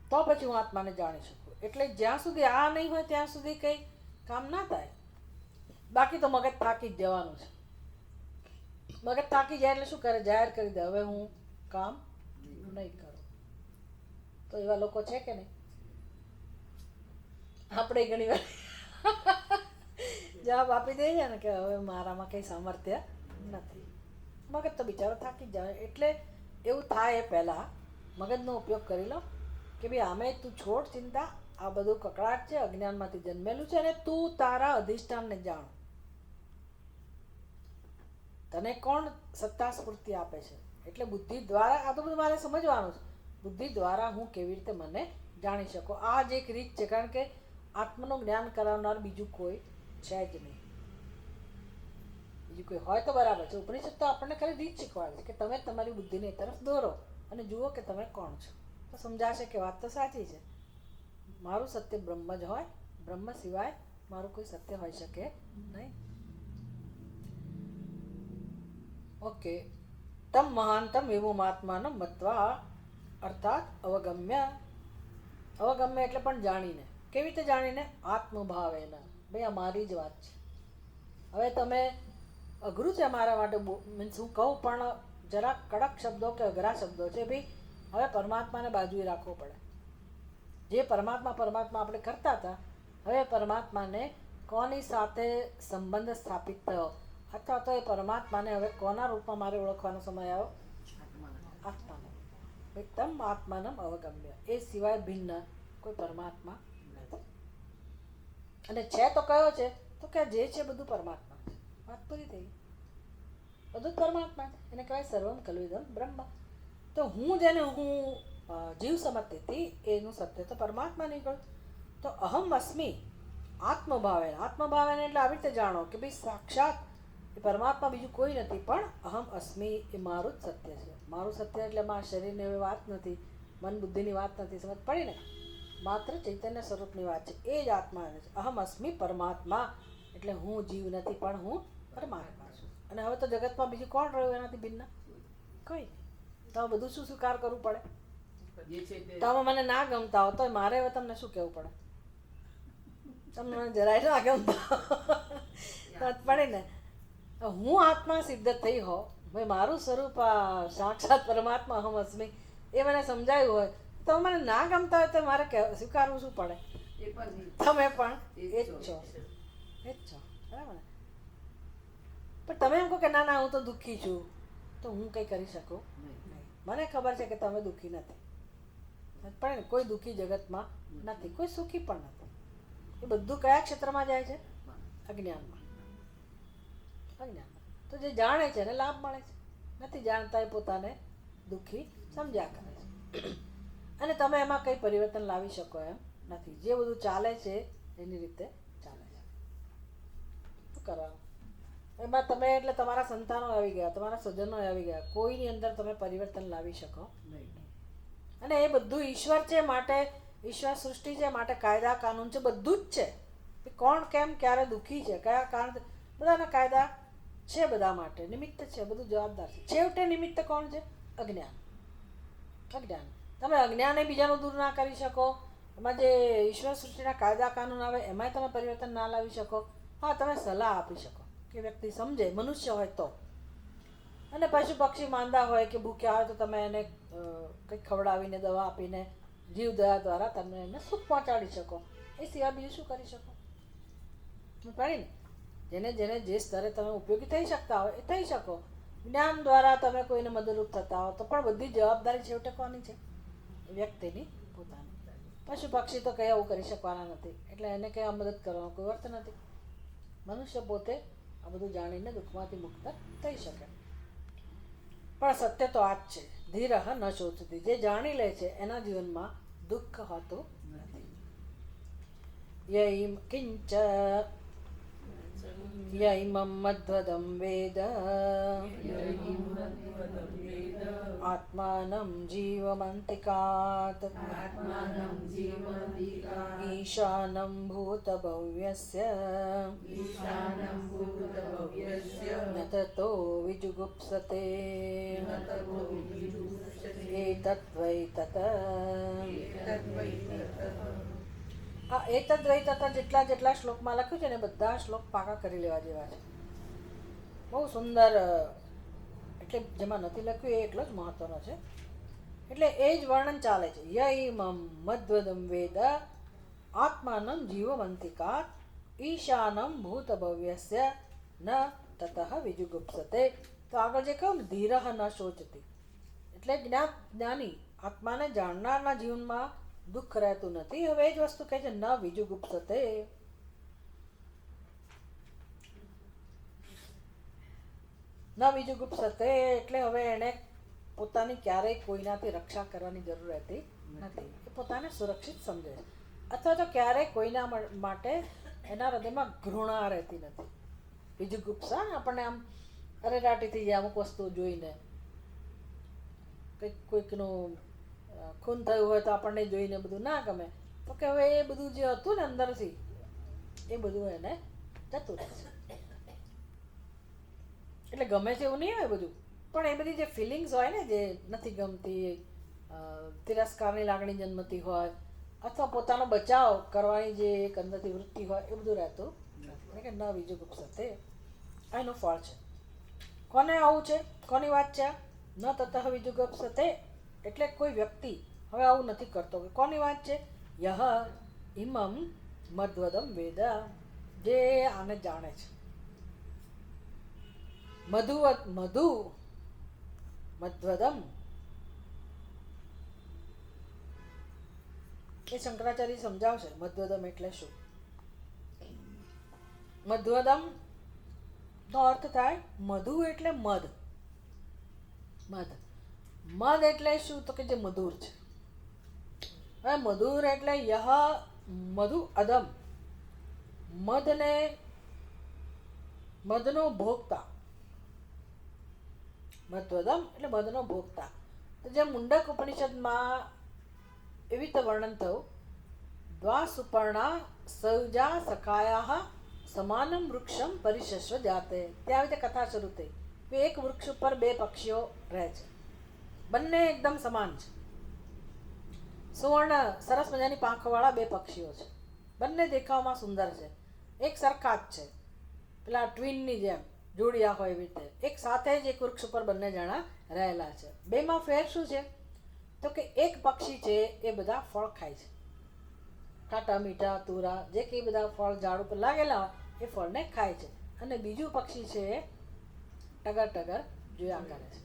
તો પછી હું આત્માને જાણી શકું. એટલે જ્યાં સુધી આ નહીં હોય ત્યાં સુધી કંઈ કામ ના થાય. બાકી તો મગજ થાકી જ જવાનું છે. મગજ થાકી જાય એટલે શું કરે? જાહેર કરી દે હવે હું કામ નહીં કરું. તો એવા લોકો છે કે નહીં? આપણે ઘણી વાર જવાબ આપી દઈએ ને કે હવે મારામાં કંઈ સામર્થ્ય નથી. મગજ તો બિચારો થાકી જ જાય. એટલે એવું થાય એ પહેલાં મગજનો ઉપયોગ કરી લો કે ભાઈ આમે તું છોડ ચિંતા, આ બધું કકળાટ છે, અજ્ઞાનમાંથી જન્મેલું છે, અને તું તારા અધિષ્ઠાનને જાણ. તને કોણ સત્તા સ્ફૂર્તિ આપે છે? એટલે બુદ્ધિ દ્વારા આ તો બધું મારે સમજવાનું છે. બુદ્ધિ દ્વારા હું કેવી રીતે મને જાણી શકું? આ જ એક રીત છે, કારણ કે આત્માનું જ્ઞાન કરાવનાર બીજું કોઈ છે જ નહીં. બીજું કોઈ હોય તો બરાબર છે. ઉપનિષદ તો આપણને ખાલી રીત શીખવાડે છે કે તમે તમારી બુદ્ધિને એ તરફ દોરો અને જુઓ કે તમે કોણ છો. તો સમજાશે કે વાત તો સાચી છે. મારું સત્ય બ્રહ્મ જ હોય, બ્રહ્મ સિવાય મારું કોઈ સત્ય હોઈ શકે નહીં. ઓકે. તમ મહાનતમ એવું આત્માનમ મત્વા, અર્થાત અવગમ્ય. અવગમ્ય એટલે પણ જાણીને. કેવી રીતે જાણીને? આત્મભાવેના. ભાઈ આ મારી જ વાત છે. હવે તમે અઘરું છે મારા માટે, મીન્સ હું કહું પણ જરા કડક શબ્દો કે અઘરા શબ્દો છે. ભાઈ હવે પરમાત્માને બાજુએ રાખવો પડે. જે પરમાત્મા આપણે કરતા હતા, હવે પરમાત્માને કોની સાથે સંબંધ સ્થાપિત થયો, અથવા તો એ પરમાત્માને હવે કોના રૂપમાં મારે ઓળખવાનો સમય આવ્યો? આત્માનો. એકદમ આત્માનમ અવગમ્ય. એ સિવાય ભિન્ન કોઈ પરમાત્મા નથી. અને છે તો કયો છે? તો કે જે છે બધું પરમાત્મા છે. વાત પૂરી થઈ. બધું જ પરમાત્મા છે. એને કહેવાય સર્વમ ખલુઇદમ બ્રહ્મ. તો હું જેને હું જીવ સમજતી હતી એનું સત્ય તો પરમાત્મા નીકળ્યું. તો અહમ અસ્મિ આત્મભાવેન. આત્મભાવેન એટલે આવી રીતે જાણો કે ભાઈ સાક્ષાત એ પરમાત્મા બીજું કોઈ નથી, પણ અહમ અસ્મિ એ મારું જ સત્ય છે. મારું સત્ય એટલે મારા શરીરની એવી વાત નથી, મન બુદ્ધિની વાત નથી, સમજ પડી ને? માત્ર ચૈતન્ય સ્વરૂપની વાત છે. એ જ આત્મા છે. અહમ અસ્મિ પરમાત્મા એટલે હું જીવ નથી, પણ હું પરમાત્મા છું. અને હવે તો જગતમાં બીજું કોણ રહ્યું એનાથી ભિન્ન? કોઈ નહીં. તો બધું શું સ્વીકાર કરવું પડે? તમે મને ના ગમતા હો તો મારે હવે તમને શું કહેવું પડે? તમને મને જરાય ના ગમતા પડે ને. હું આત્મા સિદ્ધ થઈ હો, ભાઈ મારું સ્વરૂપ સાક્ષાત પરમાત્મા અહમ અસ્મિ એ મને સમજાયું હોય, તો મને ના ગમતા હોય તો મારે સ્વીકારવું શું પડે? તમે પણ એ જ છો, એ જ છો, બરાબર ને? પણ તમે એમ કહો કે ના ના હું તો દુઃખી છું, તો હું કંઈ કરી શકું નહીં. મને ખબર છે કે તમે દુઃખી નથી, પણ ને કોઈ દુઃખી જગતમાં નથી, કોઈ સુખી પણ નથી. એ બધું કયા ક્ષેત્રમાં જાય છે? અજ્ઞાનમાં. અજ્ઞાનમાં. તો જે જાણે છે એને લાભ મળે છે, નથી જાણતા એ પોતાને દુઃખી સમજ્યા કરે છે. અને તમે એમાં કંઈ પરિવર્તન લાવી શકો એમ નથી. જે બધું ચાલે છે એની રીતે ચાલે છે. શું કરવાનું? એમાં તમે એટલે તમારા સંતાનો આવી ગયા, તમારા સ્વજનો આવી ગયા, કોઈની અંદર તમે પરિવર્તન લાવી શકો નહીં. અને એ બધું ઈશ્વર છે, માટે ઈશ્વર સૃષ્ટિ છે, માટે કાયદા કાનૂન છે, બધું જ છે. કોણ કેમ ક્યારે દુઃખી છે, કયા કારણ, બધાના કાયદા છે, બધા માટે નિમિત્ત છે, બધું જવાબદાર છે. છેવટે નિમિત્ત કોણ છે? અજ્ઞાન. અજ્ઞાન. તમે અજ્ઞાને બીજાનું દૂર ના કરી શકો. એમાં જે ઈશ્વર સૃષ્ટિના કાયદા કાનૂન આવે એમાંય તમે પરિવર્તન ના લાવી શકો. હા, તમે સલાહ આપી શકો કે વ્યક્તિ સમજે, મનુષ્ય હોય તો. અને પશુ પક્ષી માંદા હોય કે ભૂખ્યા હોય તો તમે એને કંઈક ખવડાવીને, દવા આપીને, જીવ દયા દ્વારા તમે એને સુખ પહોંચાડી શકો. એ સિવાય બીજું શું કરી શકો? પાડી ને જેને જેને જે સ્તરે તમે ઉપયોગી થઈ શકતા હો એ થઈ શકો. જ્ઞાન દ્વારા તમે કોઈને મદદરૂપ થતા હો તો પણ બધી જવાબદારી છેવટે કોની છે? વ્યક્તિની પોતાની. પશુ પક્ષી તો કંઈ આવું કરી શકવાના નથી, એટલે એને કંઈ મદદ કરવાનો કોઈ અર્થ નથી. મનુષ્ય પોતે આ બધું જાણીને દુઃખમાંથી મુક્ત થઈ શકે. પણ સત્ય તો આ જ છે, ધીરહ ન શોચતી. જે જાણી લે છે એના જીવનમાં દુઃખ હોતું નથી. યૈમ કિંચ યૈમં મધ્વદં વેદ આત્માनं જીવમંતિકાત ઈશાनं ભૂતભવ્યસ્ય ન તતો વિજુગુપ્સતે એતદ્વૈ તત. આ એતદ્વૈ તત જેટલા શ્લોકમાં લખ્યું છે ને બધા શ્લોક પાકા કરી લેવા જેવા છે. બહુ સુંદર. એટલે જેમાં નથી લખ્યું એ એટલો જ મહત્વનો છે. એટલે એ જ વર્ણન ચાલે છે. યૈમં મધ્વદં વેદ આત્માનં જીવમંતિકાત ઈશાનં ભૂતભવ્યસ્ય ન તતઃ વિજુગુપ્સતે. તો આગળ જે કહ્યું ને ધીરહ ન શોચતી, એટલે જ્ઞાની આત્માને જાણનારના જીવનમાં દુઃખ રહેતું નથી. હવે એ જ વસ્તુ કહે છે ન વિજુગુપ્સતે. ન વિજુગુપ્સતે એટલે હવે એને પોતાની ક્યારેય કોઈનાથી રક્ષા કરવાની જરૂર રહેતી નથી. એ પોતાને સુરક્ષિત સમજે છે. અથવા તો ક્યારેય કોઈના માટે એના હૃદયમાં ઘૃણા રહેતી નથી. વિજુગુપ્સા આપણને આમ અરેરાટી થઈ જાય અમુક વસ્તુ જોઈને. કોઈકનું ખૂન થયું હોય તો આપણને જોઈને બધું ના ગમે. તો કે હવે એ બધું જે હતું ને અંદરથી એ બધું એને જતું રહે છે. એટલે ગમે છે એવું નહીં હોય બધું, પણ એ બધી જે ફિલિંગ્સ હોય ને જે નથી ગમતી, તિરસ્કારની લાગણી જન્મતી હોય અથવા પોતાનો બચાવ કરવાની જે એક અંદરથી વૃત્તિ હોય એ બધું રહેતું એટલે કે ન વિજુગુપ્સતે. એનું ફળ છે. કોને આવું છે? કોની વાત છે? ન તતઃ વિજુગુપ્સતે એટલે કોઈ વ્યક્તિ હવે આવું નથી કરતો. કોની વાત છે? યહ ઇમમ મધ્વદમ વેદ, જે આને જાણે છે. મધ્વદમ એ શંકરાચાર્ય સમજાવશે મધ્વદમ એટલે શું. મધ્વદમ નો અર્થ થાય મધુ એટલે મધ. મધ એટલે શું? તો કે જે મધુર છે. હવે મધુર એટલે યહ મધુ અદમ, મધનો ભોગતા. મધ્વદમ એટલે મધનો ભોગતા. તો જે મુંડક ઉપનિષદમાં એવી રીતે વર્ણન થયું, દ્વા સુપર્ણા સૌજા સખાયા સમાનમ વૃક્ષમ પરિશસ્વ જાતે. ત્યાં આવી રીતે કથા શરૂ થઈ. એક વૃક્ષ ઉપર બે પક્ષીઓ રહે છે, બંને એકદમ સમાન છે. સુવર્ણ સરસ મજાની પાંખોવાળા બે પક્ષીઓ છે. બંને દેખાવમાં સુંદર છે, એક સરખા જ છે, પેલા ટ્વિનની જેમ જોડિયા હોય એવી રીતે. એક સાથે જ એક વૃક્ષ ઉપર બંને જણા રહેલા છે. બેમાં ફેર શું છે? તો કે એક પક્ષી છે એ બધા ફળ ખાય છે, ખાટા મીઠા તુરા જે કંઈ બધા ફળ ઝાડ ઉપર લાગેલા હોય એ ફળને ખાય છે. અને બીજું પક્ષી છે એ ટગર ટગર જોયા કરે છે.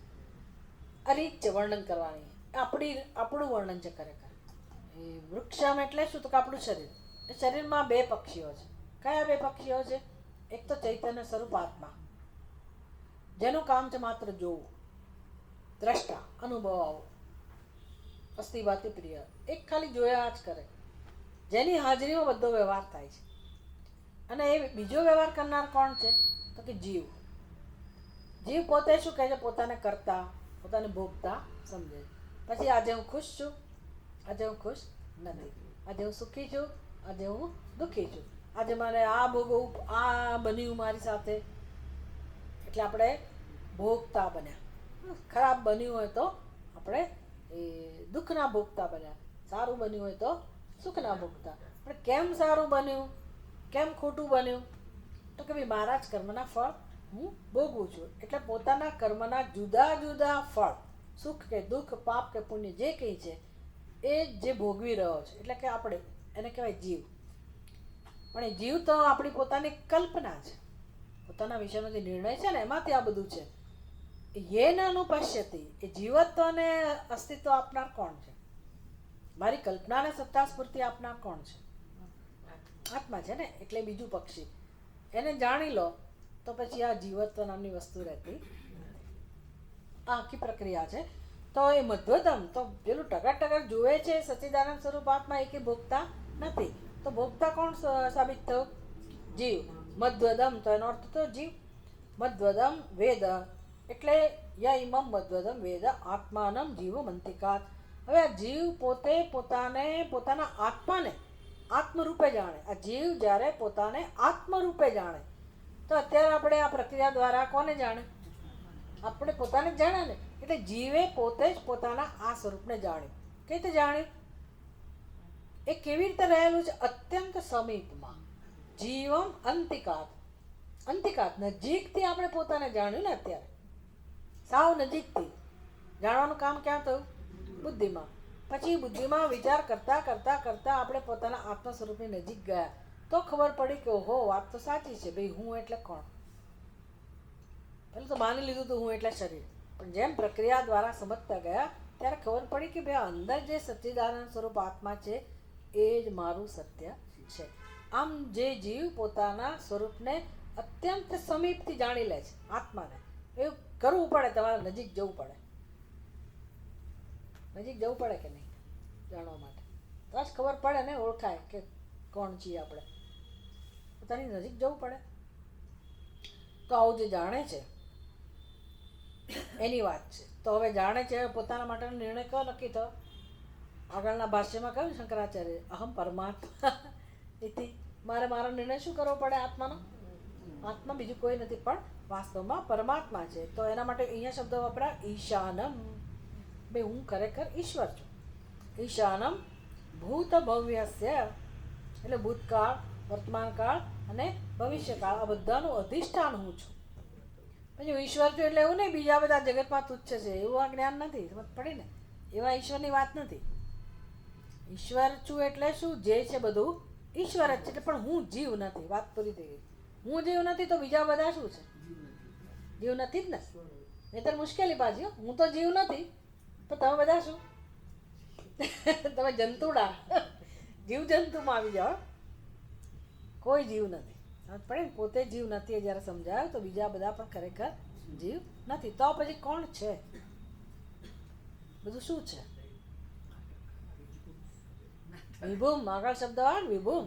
આ રીત છે વર્ણન કરવાની. આપણું વર્ણન છે ખરેખર. એ વૃક્ષમ એટલે શું? તો કે આપણું શરીર. એ શરીરમાં બે પક્ષીઓ છે. કયા બે પક્ષીઓ છે? એક તો ચૈતન્ય સ્વરૂપ આત્મા, જેનું કામ છે માત્ર જોવું, દ્રષ્ટા, અનુભવ આવો, અસ્થિવાતી પ્રિય. એક ખાલી જોયા જ કરે, જેની હાજરીમાં બધો વ્યવહાર થાય છે. અને એ બીજો વ્યવહાર કરનાર કોણ છે? તો કે જીવ. જીવ પોતે શું કહે છે? પોતાને કરતા, પોતાને ભોગતા સમજે. પછી આજે હું ખુશ છું, આજે હું ખુશ નથી, આજે હું સુખી છું, આજે હું દુઃખી છું, આજે મારે આ ભોગવું, આ બન્યું મારી સાથે. એટલે આપણે ભોગતા બન્યા. ખરાબ બન્યું હોય તો આપણે એ દુઃખના ભોગતા બન્યા, સારું બન્યું હોય તો સુખના ભોગતા. પણ કેમ સારું બન્યું, કેમ ખોટું બન્યું? તો કે ભાઈ મારા જ કર્મના ફળ હું ભોગવું છું. એટલે પોતાના કર્મના જુદા જુદા ફળ, સુખ કે દુઃખ, પાપ કે પુણ્ય જે કંઈ છે એ જે ભોગવી રહ્યો છે એટલે કે આપણે એને કહેવાય જીવ. પણ એ જીવ તો આપણી પોતાની કલ્પના છે, પોતાના વિષયનો જે નિર્ણય છે ને એમાંથી આ બધું છે. યેન અનુપશ્યતિ, એ જીવત્વ અને અસ્તિત્વ આપનાર કોણ છે? મારી કલ્પનાને સત્તા સ્ફૂર્તિ આપનાર કોણ છે? આત્મા છે ને. એટલે બીજું પક્ષી એને જાણી લો તો પછી આ જીવત્વ નામની વસ્તુ રહેતી નથી. આ આખી પ્રક્રિયા છે. તો એ મધ્વતમ તો પેલું ટકા જુએ છે સચ્ચિદાનંદ સ્વરૂપ આત્મા, એ કે ભોગતા નથી. તો ભોગતા કોણ સાબિત થયું? જીવ. મધ્વદમ તો એનો અર્થ તો જીવ. મધ્વદમ વેદ એટલે ય ઇમમ મધ્વદમ વેદ આત્માનમ જીવ મંતિકાત. હવે આ જીવ પોતે પોતાને, પોતાના આત્માને આત્મરૂપે જાણે. આ જીવ જ્યારે પોતાને આત્મરૂપે જાણે તો અત્યારે આપણે આ પ્રક્રિયા દ્વારા કોને જાણે? આપણે પોતાને જ જાણ્યા ને. એટલે જીવે પોતે જ પોતાના આ સ્વરૂપને જાણ્યું. કઈ રીતે જાણ્યું? એ કેવી રીતે રહેલું છે? અત્યંત સમીપમાં. જીવમ અંતિકાત. અંતિકાત નજીકથી આપણે પોતાને જાણ્યું ને. અત્યારે સાવ નજીકથી જાણવાનું કામ ક્યાં થયું? બુદ્ધિમાં. પછી બુદ્ધિમાં વિચાર કરતા કરતા કરતા આપણે પોતાના આત્મ સ્વરૂપની નજીક ગયા તો ખબર પડી કે ઓહો, વાત તો સાચી છે ભાઈ. હું એટલે કોણ? પેલું તો માની લીધું હતું હું એટલે શરીર. પણ જેમ પ્રક્રિયા દ્વારા સમજતા ગયા ત્યારે ખબર પડી કે ભાઈ અંદર જે સચ્ચિદાનંદ સ્વરૂપ આત્મા છે એ જ મારું સત્ય છે. આમ જે જીવ પોતાના સ્વરૂપને અત્યંત સમીપથી જાણી લે છે, આત્માને, એવું કરવું પડે. તમારે નજીક જવું પડે. નજીક જવું પડે કે નહીં જાણવા માટે? તો જ ખબર પડે ને, ઓળખાય કે કોણ છીએ આપણે. પોતાની નજીક જવું પડે. તો આવું જે જાણે છે એની વાત છે. તો હવે જાણે છે, પોતાના માટેનો નિર્ણય કયો નક્કી થયો? આગળના ભાષ્યમાં કહ્યું શંકરાચાર્ય, અહમ પરમાત્મા ઇતિ. મારો નિર્ણય શું કરવો પડે? આત્માનો. આત્મા બીજું કોઈ નથી પણ વાસ્તવમાં પરમાત્મા છે. તો એના માટે અહીંયા શબ્દ વપરાય ઈશાનમ. બે હું ખરેખર ઈશ્વર છું. ઈશાનમ ભૂત ભવ્યસ્ય એટલે ભૂતકાળ, વર્તમાનકાળ અને ભવિષ્યકાળ આ બધાનું અધિષ્ઠાન હું છું. પછી હું ઈશ્વર છું એટલે એવું નહીં બીજા બધા જગતમાં તુચ્છ છે એવું આ જ્ઞાન નથી. સમજ પડી ને? એવા ઈશ્વરની વાત નથી. ઈશ્વર છું એટલે શું? જે છે બધું ઈશ્વર જ છે. એટલે પણ હું જીવ નથી. વાત પૂરી થઈ ગઈ. હું જીવ નથી તો બીજા બધા શું છે? જીવ નથી જ ને. નહીંતર મુશ્કેલી પાછી. હું તો જીવ નથી તો તમે બધા શું? તમે જંતુડા, જીવ જંતુમાં આવી જાઓ. કોઈ જીવ નથી. સમજ પડે ને? પોતે જીવ નથી એ જ્યારે સમજાય તો બીજા બધા પણ ખરેખર જીવ નથી. તો પછી કોણ છે? બધું શું છે? વિભૂમ. આગળ શબ્દ આવે વિભૂમ.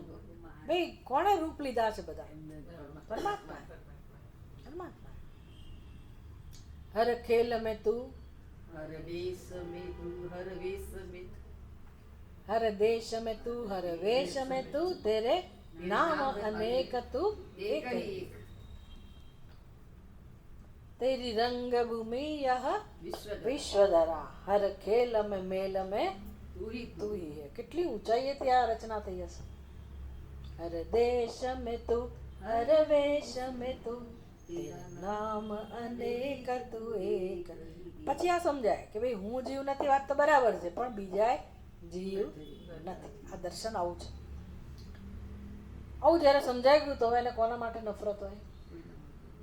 ભાઈ કોણે રૂપ લીધા છે બધા? પરમાત્મા. પરમાત્મા. હર ખેલ મેં તું, હર વેશ મેં તું, હર વેશ મેં હર દેશ મેં તું, હર વેશ મેં તું, તેરે નામ અનેક તું એક ही। तेरी रंग भूमि यह विश्वधरा, हर खेल में मेल में तू ही है। કેટલી ઊંચાઈએથી આ રચના થઈ હશે। હર દેશ में तू, हर वेश में तू, तेरा नाम अनेक तू एक। પછી આ સમજાય કે ભાઈ હું જીવ નથી, વાત તો બરાબર છે, પણ બીજા જીવ નથી। આ દર્શન આવું છે। આવું જ્યારે સમજાઈ ગયું તો એને કોના માટે નફરત હોય?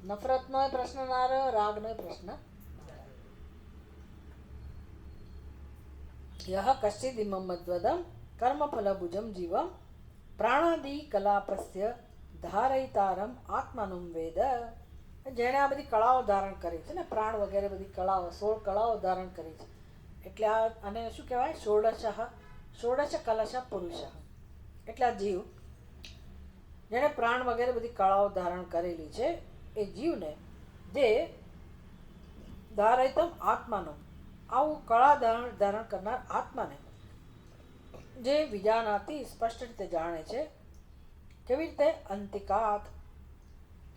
નફરતનો પ્રશ્ન ના રહ્યો, રાગનો પ્રશ્ન। યહ કશ્ચિદ ઇમમ મદ્વદમ કર્મફલભુજમ જીવમ પ્રાણાદિ કલાપસ્ય ધારયિતારમ આત્માનું વેદ। જેણે આ બધી કળાઓ ધારણ કરી છે ને, પ્રાણ વગેરે બધી કળાઓ, 16 કળાઓ ધારણ કરી છે, એટલે આને શું કહેવાય? ષોડશ કલશ પુરુષ। એટલે આ જીવ જેણે પ્રાણ વગેરે બધી કળાઓ ધારણ કરેલી છે એ જીવને જે ધારયિતમ આત્માનો, આવું કળા ધારણ કરનાર આત્માને જે વિજાનાતી સ્પષ્ટ રીતે જાણે છે। કેવી રીતે? અંતિકાત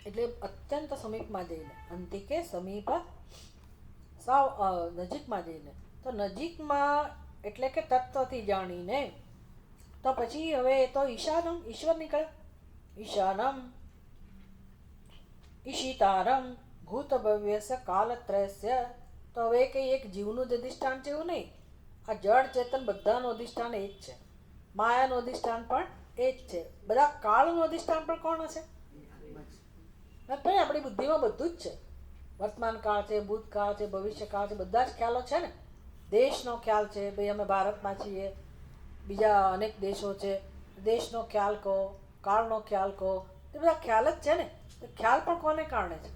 એટલે અત્યંત સમીપમાં જઈને, અંતિકે સમીપ, સાવ નજીકમાં જઈને। તો નજીકમાં એટલે કે તત્વથી જાણીને તો પછી હવે એ તો ઈશાનમ, ઈશ્વર નીકળે। ઈશાનમ ઈશિતારમ ભૂત ભવ્યસ્ય કાલત્રયસ્ય। તો હવે કંઈ એક જીવનું જ અધિષ્ઠાન છે એવું નહીં, આ જળ ચેતન બધાનું અધિષ્ઠાન એક છે, માયાનું અધિષ્ઠાન પણ એ જ છે. બધા કાળનું અધિષ્ઠાન પણ કોણ હશે? ભાઈ આપણી બુદ્ધિમાં બધું જ છે. વર્તમાન કાળ છે, ભૂતકાળ છે, ભવિષ્ય કાળ છે, બધા જ ખ્યાલો છે ને. દેશનો ખ્યાલ છે, ભાઈ અમે ભારતમાં છીએ, બીજા અનેક દેશો છે, દેશનો ખ્યાલ કહો, કાળનો ખ્યાલ કહો, એ બધા ખ્યાલ જ છે ને. તો ખ્યાલ પણ કોને કારણે છે?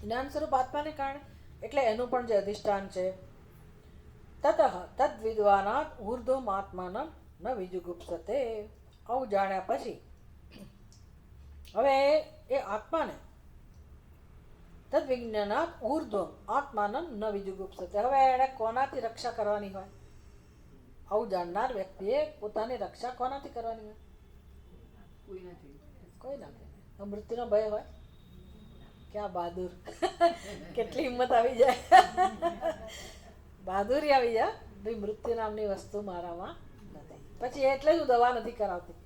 જ્ઞાન સ્વરૂપ આત્માને કારણે. એટલે એનું પણ જે અધિષ્ઠાન છે, તતઃ તદ વિદ્વાનાત ઊર્ધ્વમ આત્માનમ ન વિજુગુપ્સતે. આવું જાણ્યા પછી હવે એ આત્માને તદ વિજ્ઞાનાત ઊર્ધ્વમ આત્માનમ ન વિજુગુપ્સતે. હવે એણે કોનાથી રક્ષા કરવાની હોય? આવું જાણનાર વ્યક્તિએ પોતાની રક્ષા કોનાથી કરવાની હોય? કોઈ ના કરે. મૃત્યુનો ભય હોય? ક્યાં બહાદુર! કેટલી હિંમત આવી જાય, બહાદુરી આવી જાય. ભાઈ મૃત્યુ નામની વસ્તુ મારામાં નથી. પછી એટલે જ હું દવા નથી કરાવતી.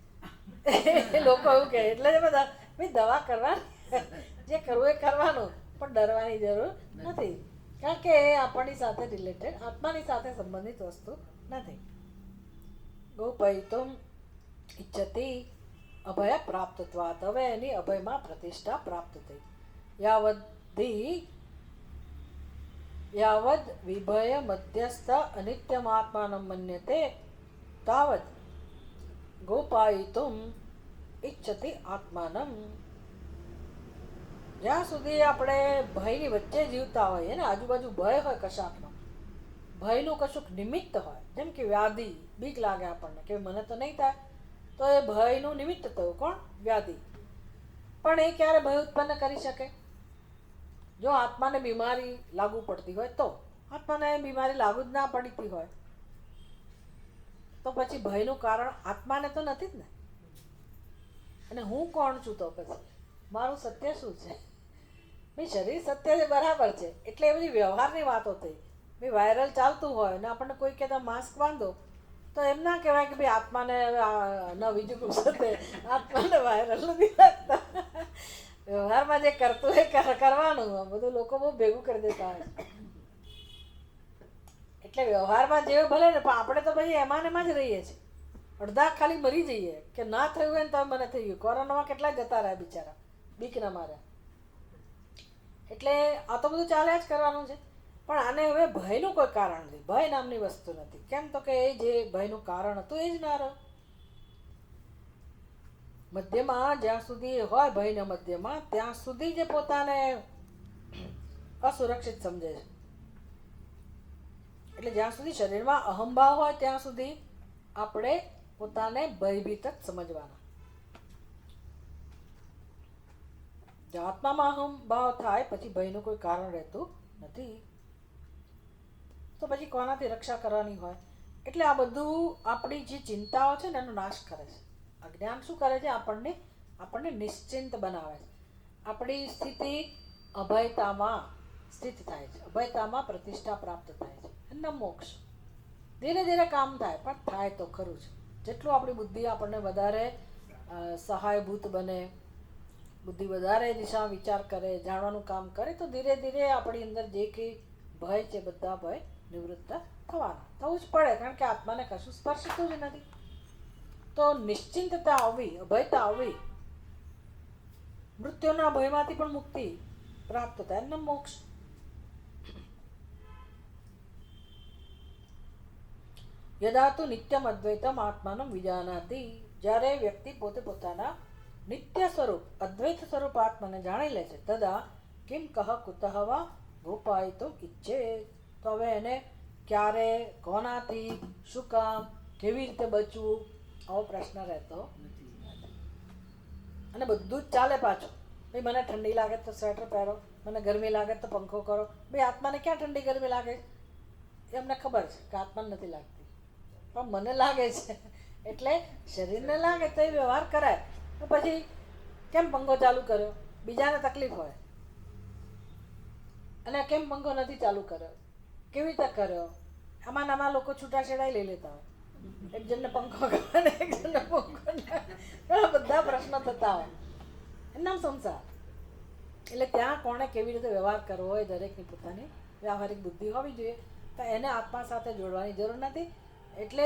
લોકો એવું કહે એટલે જ બધા ભાઈ દવા કરવાની, જે કરવું એ કરવાનું, પણ ડરવાની જરૂર નથી. કારણ કે એ આપણી સાથે રિલેટેડ, આત્માની સાથે સંબંધિત વસ્તુ નથી. ગોપયિતુમ ઇચ્છતિ અભય પ્રાપ્તત્વાત. હવે એની અભયમાં પ્રતિષ્ઠા પ્રાપ્ત થઈ. યાવદ વિભય મધ્યસ્થ અનિત્યમાત્માનં મન્યતે તાવત ગોપાયિતુમ ઇચ્છતિ આત્માનમ. જ્યાં સુધી આપણે ભયની વચ્ચે જીવતા હોઈએ ને, આજુબાજુ ભય હોય કશાકનો, ભયનું કશુંક નિમિત્ત હોય, જેમ કે વ્યાધિ, બીક લાગે આપણને કે મને તો નહીં થાય, તો એ ભયનું નિમિત્ત થયું કોણ? વ્યાધિ. પણ એ ક્યારે ભય ઉત્પન્ન કરી શકે? જો આત્માને બીમારી લાગુ પડતી હોય તો. આત્માને બીમારી લાગુ જ ના પડતી હોય તો પછી ભયનું કારણ આત્માને તો નથી જ ને. અને હું કોણ છું તો પછી મારું સત્ય શું છે? ભાઈ શરીર સત્ય છે બરાબર છે, એટલે એ બધી વ્યવહારની વાતો થઈ. ભાઈ વાયરલ ચાલતું હોય ને આપણને કોઈ કહેતા માસ્ક બાંધો, તો એમ ના કહેવાય કે ભાઈ આત્માને ન બીજું સાથે આત્માને વાયરલ નથી લાગતા. વ્યવહારમાં જે કરતું એ કરવાનું. બધું લોકો બહુ ભેગું કરી દેતા હોય. એટલે વ્યવહારમાં જેવું ભલે ને, પણ આપણે તો પછી એમાં ને એમાં જ રહીએ છીએ. અડધા ખાલી મરી જઈએ કે ના થયું હોય ને તો મને થઈ ગયું. કોરોનામાં કેટલા જતા રહ્યા બિચારા, બીકના માર્યા. એટલે આ તો બધું ચાલ્યા જ કરવાનું છે. પણ આને હવે ભયનું કોઈ કારણ નથી. ભય નામની વસ્તુ નથી. કેમ તો કે એ જે ભયનું કારણ હતું એ જ ના રહ્યું. મધ્યમાં જ્યાં સુધી હોય ભયના મધ્યમાં, ત્યાં સુધી જે પોતાને અસુરક્ષિત સમજે છે. એટલે જ્યાં સુધી શરીરમાં અહંભાવ હોય ત્યાં સુધી આપણે પોતાને ભયભીત જ સમજવાના. જો આત્મામાં અહંભાવ થાય પછી ભયનું કોઈ કારણ રહેતું નથી. તો પછી કોનાથી રક્ષા કરવાની હોય? એટલે આ બધું આપણી જે ચિંતાઓ છે ને એનો નાશ કરે છે. અજ્ઞાન શું કરે છે? આપણને નિશ્ચિંત બનાવે છે. આપણી સ્થિતિ અભયતામાં સ્થિત થાય છે. અભયતામાં પ્રતિષ્ઠા પ્રાપ્ત થાય છે. એમના મોક્ષ ધીરે ધીરે કામ થાય, પણ થાય તો ખરું જ. જેટલું આપણી બુદ્ધિ આપણને વધારે સહાયભૂત બને, બુદ્ધિ વધારે દિશા વિચાર કરે, જાણવાનું કામ કરે, તો ધીરે ધીરે આપણી અંદર જે કંઈ ભય છે બધા ભય નિવૃત્ત થવાના. થવું જ પડે, કારણ કે આત્માને કશું સ્પર્શતું જ નથી. તો નિશ્ચિંતતા આવવી, અભયતા આવવી, મૃત્યુના ભયમાંથી પણ મુક્તિ પ્રાપ્ત થાય, એમને મોક્ષ. યદા તુ નિત્યમ અદ્વૈતમ આત્માનમ વિજાનાતિ. જ્યારે વ્યક્તિ પોતે પોતાના નિત્ય સ્વરૂપ અદ્વૈત સ્વરૂપ આત્માને જાણી લે છે, તદા કિમ કહ કુતઃ વા ગોપાયિતુમ ઇચ્છેત. તો હવે એને ક્યારે, કોનાથી, શું કામ, કેવી રીતે બચવું, આવો પ્રશ્ન રહેતો નથી. અને બધું જ ચાલે પાછું. ભાઈ મને ઠંડી લાગે તો સ્વેટર પહેરો, મને ગરમી લાગે તો પંખો કરો. ભાઈ આત્માને ક્યાં ઠંડી ગરમી લાગે? એ અમને ખબર છે કે આત્માને નથી લાગતી, પણ મને લાગે છે. એટલે શરીરને લાગે તો એ વ્યવહાર કરાય. તો પછી કેમ પંખો ચાલુ કર્યો? બીજાને તકલીફ હોય. અને કેમ પંખો નથી ચાલુ કર્યો? કેવી રીતે કર્યો? આમાં નામાં લોકો છૂટાછેડાઈ લઈ લેતા હોય. એક જણને પંખો કરે ને એક જણને પંખો ના, બધા પ્રશ્નો થતા હોય. એનું નામ સંસાર. એટલે ત્યાં કોણે કેવી રીતે વ્યવહાર કરવો હોય, દરેકની પોતાની વ્યવહારિક બુદ્ધિ હોવી જોઈએ. તો એને આત્મા સાથે જોડવાની જરૂર નથી. એટલે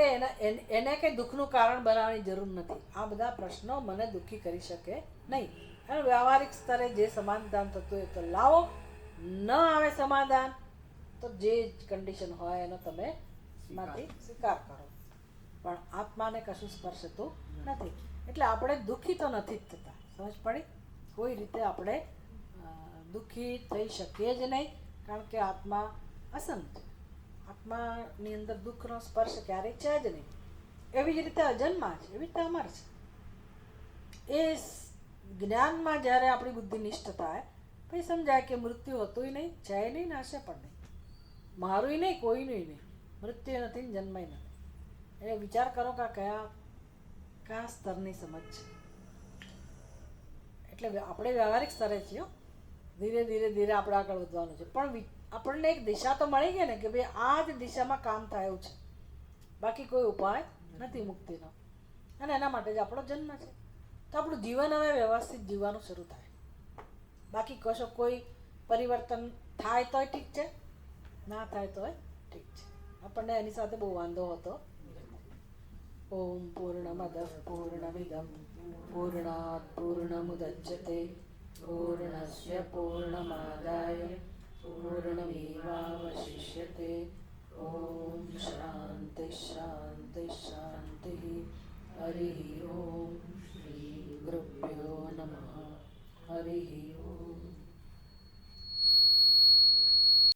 એને કંઈ દુઃખનું કારણ બનાવવાની જરૂર નથી. આ બધા પ્રશ્નો મને દુઃખી કરી શકે નહીં. અને વ્યવહારિક સ્તરે જે સમાધાન થતું હોય તો લાવો, ન આવે સમાધાન તો જે કન્ડિશન હોય એનો તમે માંથી સ્વીકાર કરો. પણ આત્માને કશું સ્પર્શતું નથી. એટલે આપણે દુઃખી તો નથી જ થતા. સમજ પડી? કોઈ રીતે આપણે દુઃખી થઈ શકીએ જ નહીં, કારણ કે આત્મા અસંગ છે. આત્માની અંદર દુઃખનો સ્પર્શ ક્યારેય છે જ નહીં. એવી જ રીતે અજન્મા છે, એવી રીતે અમર છે. એ જ્ઞાનમાં જ્યારે આપણી બુદ્ધિ નિષ્ઠ થાય પછી સમજાય કે મૃત્યુ હતું નહીં, છે નહીં, નાશે પણ નહીં, મારું નહીં, કોઈનું નહીં, મૃત્યુ નથી ને જન્મય નથી. એટલે વિચાર કરો કે કયા સ્તરની સમજ છે. એટલે આપણે વ્યવહારિક સ્તરે છીએ. ધીરે ધીરે ધીરે આપણે આગળ વધવાનું છે. પણ આપણને એક દિશા તો મળી ગઈ ને કે ભાઈ આ જ દિશામાં કામ થાય એવું છે, બાકી કોઈ ઉપાય નથી મુક્તિનો. અને એના માટે જ આપણો જન્મ છે. તો આપણું જીવન હવે વ્યવસ્થિત જીવવાનું શરૂ થાય. બાકી કશો કોઈ પરિવર્તન થાય તોય ઠીક છે, ના થાય તોય ઠીક છે. આપણને એની સાથે બહુ વાંધો હતો. ઓમ પૂર્ણમદ પૂર્ણમિદમ પૂર્ણાત પૂર્ણમુદચ્યતે પૂર્ણસ્ય પૂર્ણમાદાય પૂર્ણમેવાવશિષ્યતે. ઓમ શાંતિ શાંતિ શાંતિ. હરિ ઓમ શ્રી ગુરુભ્યો નમઃ. હરિ ઓમ.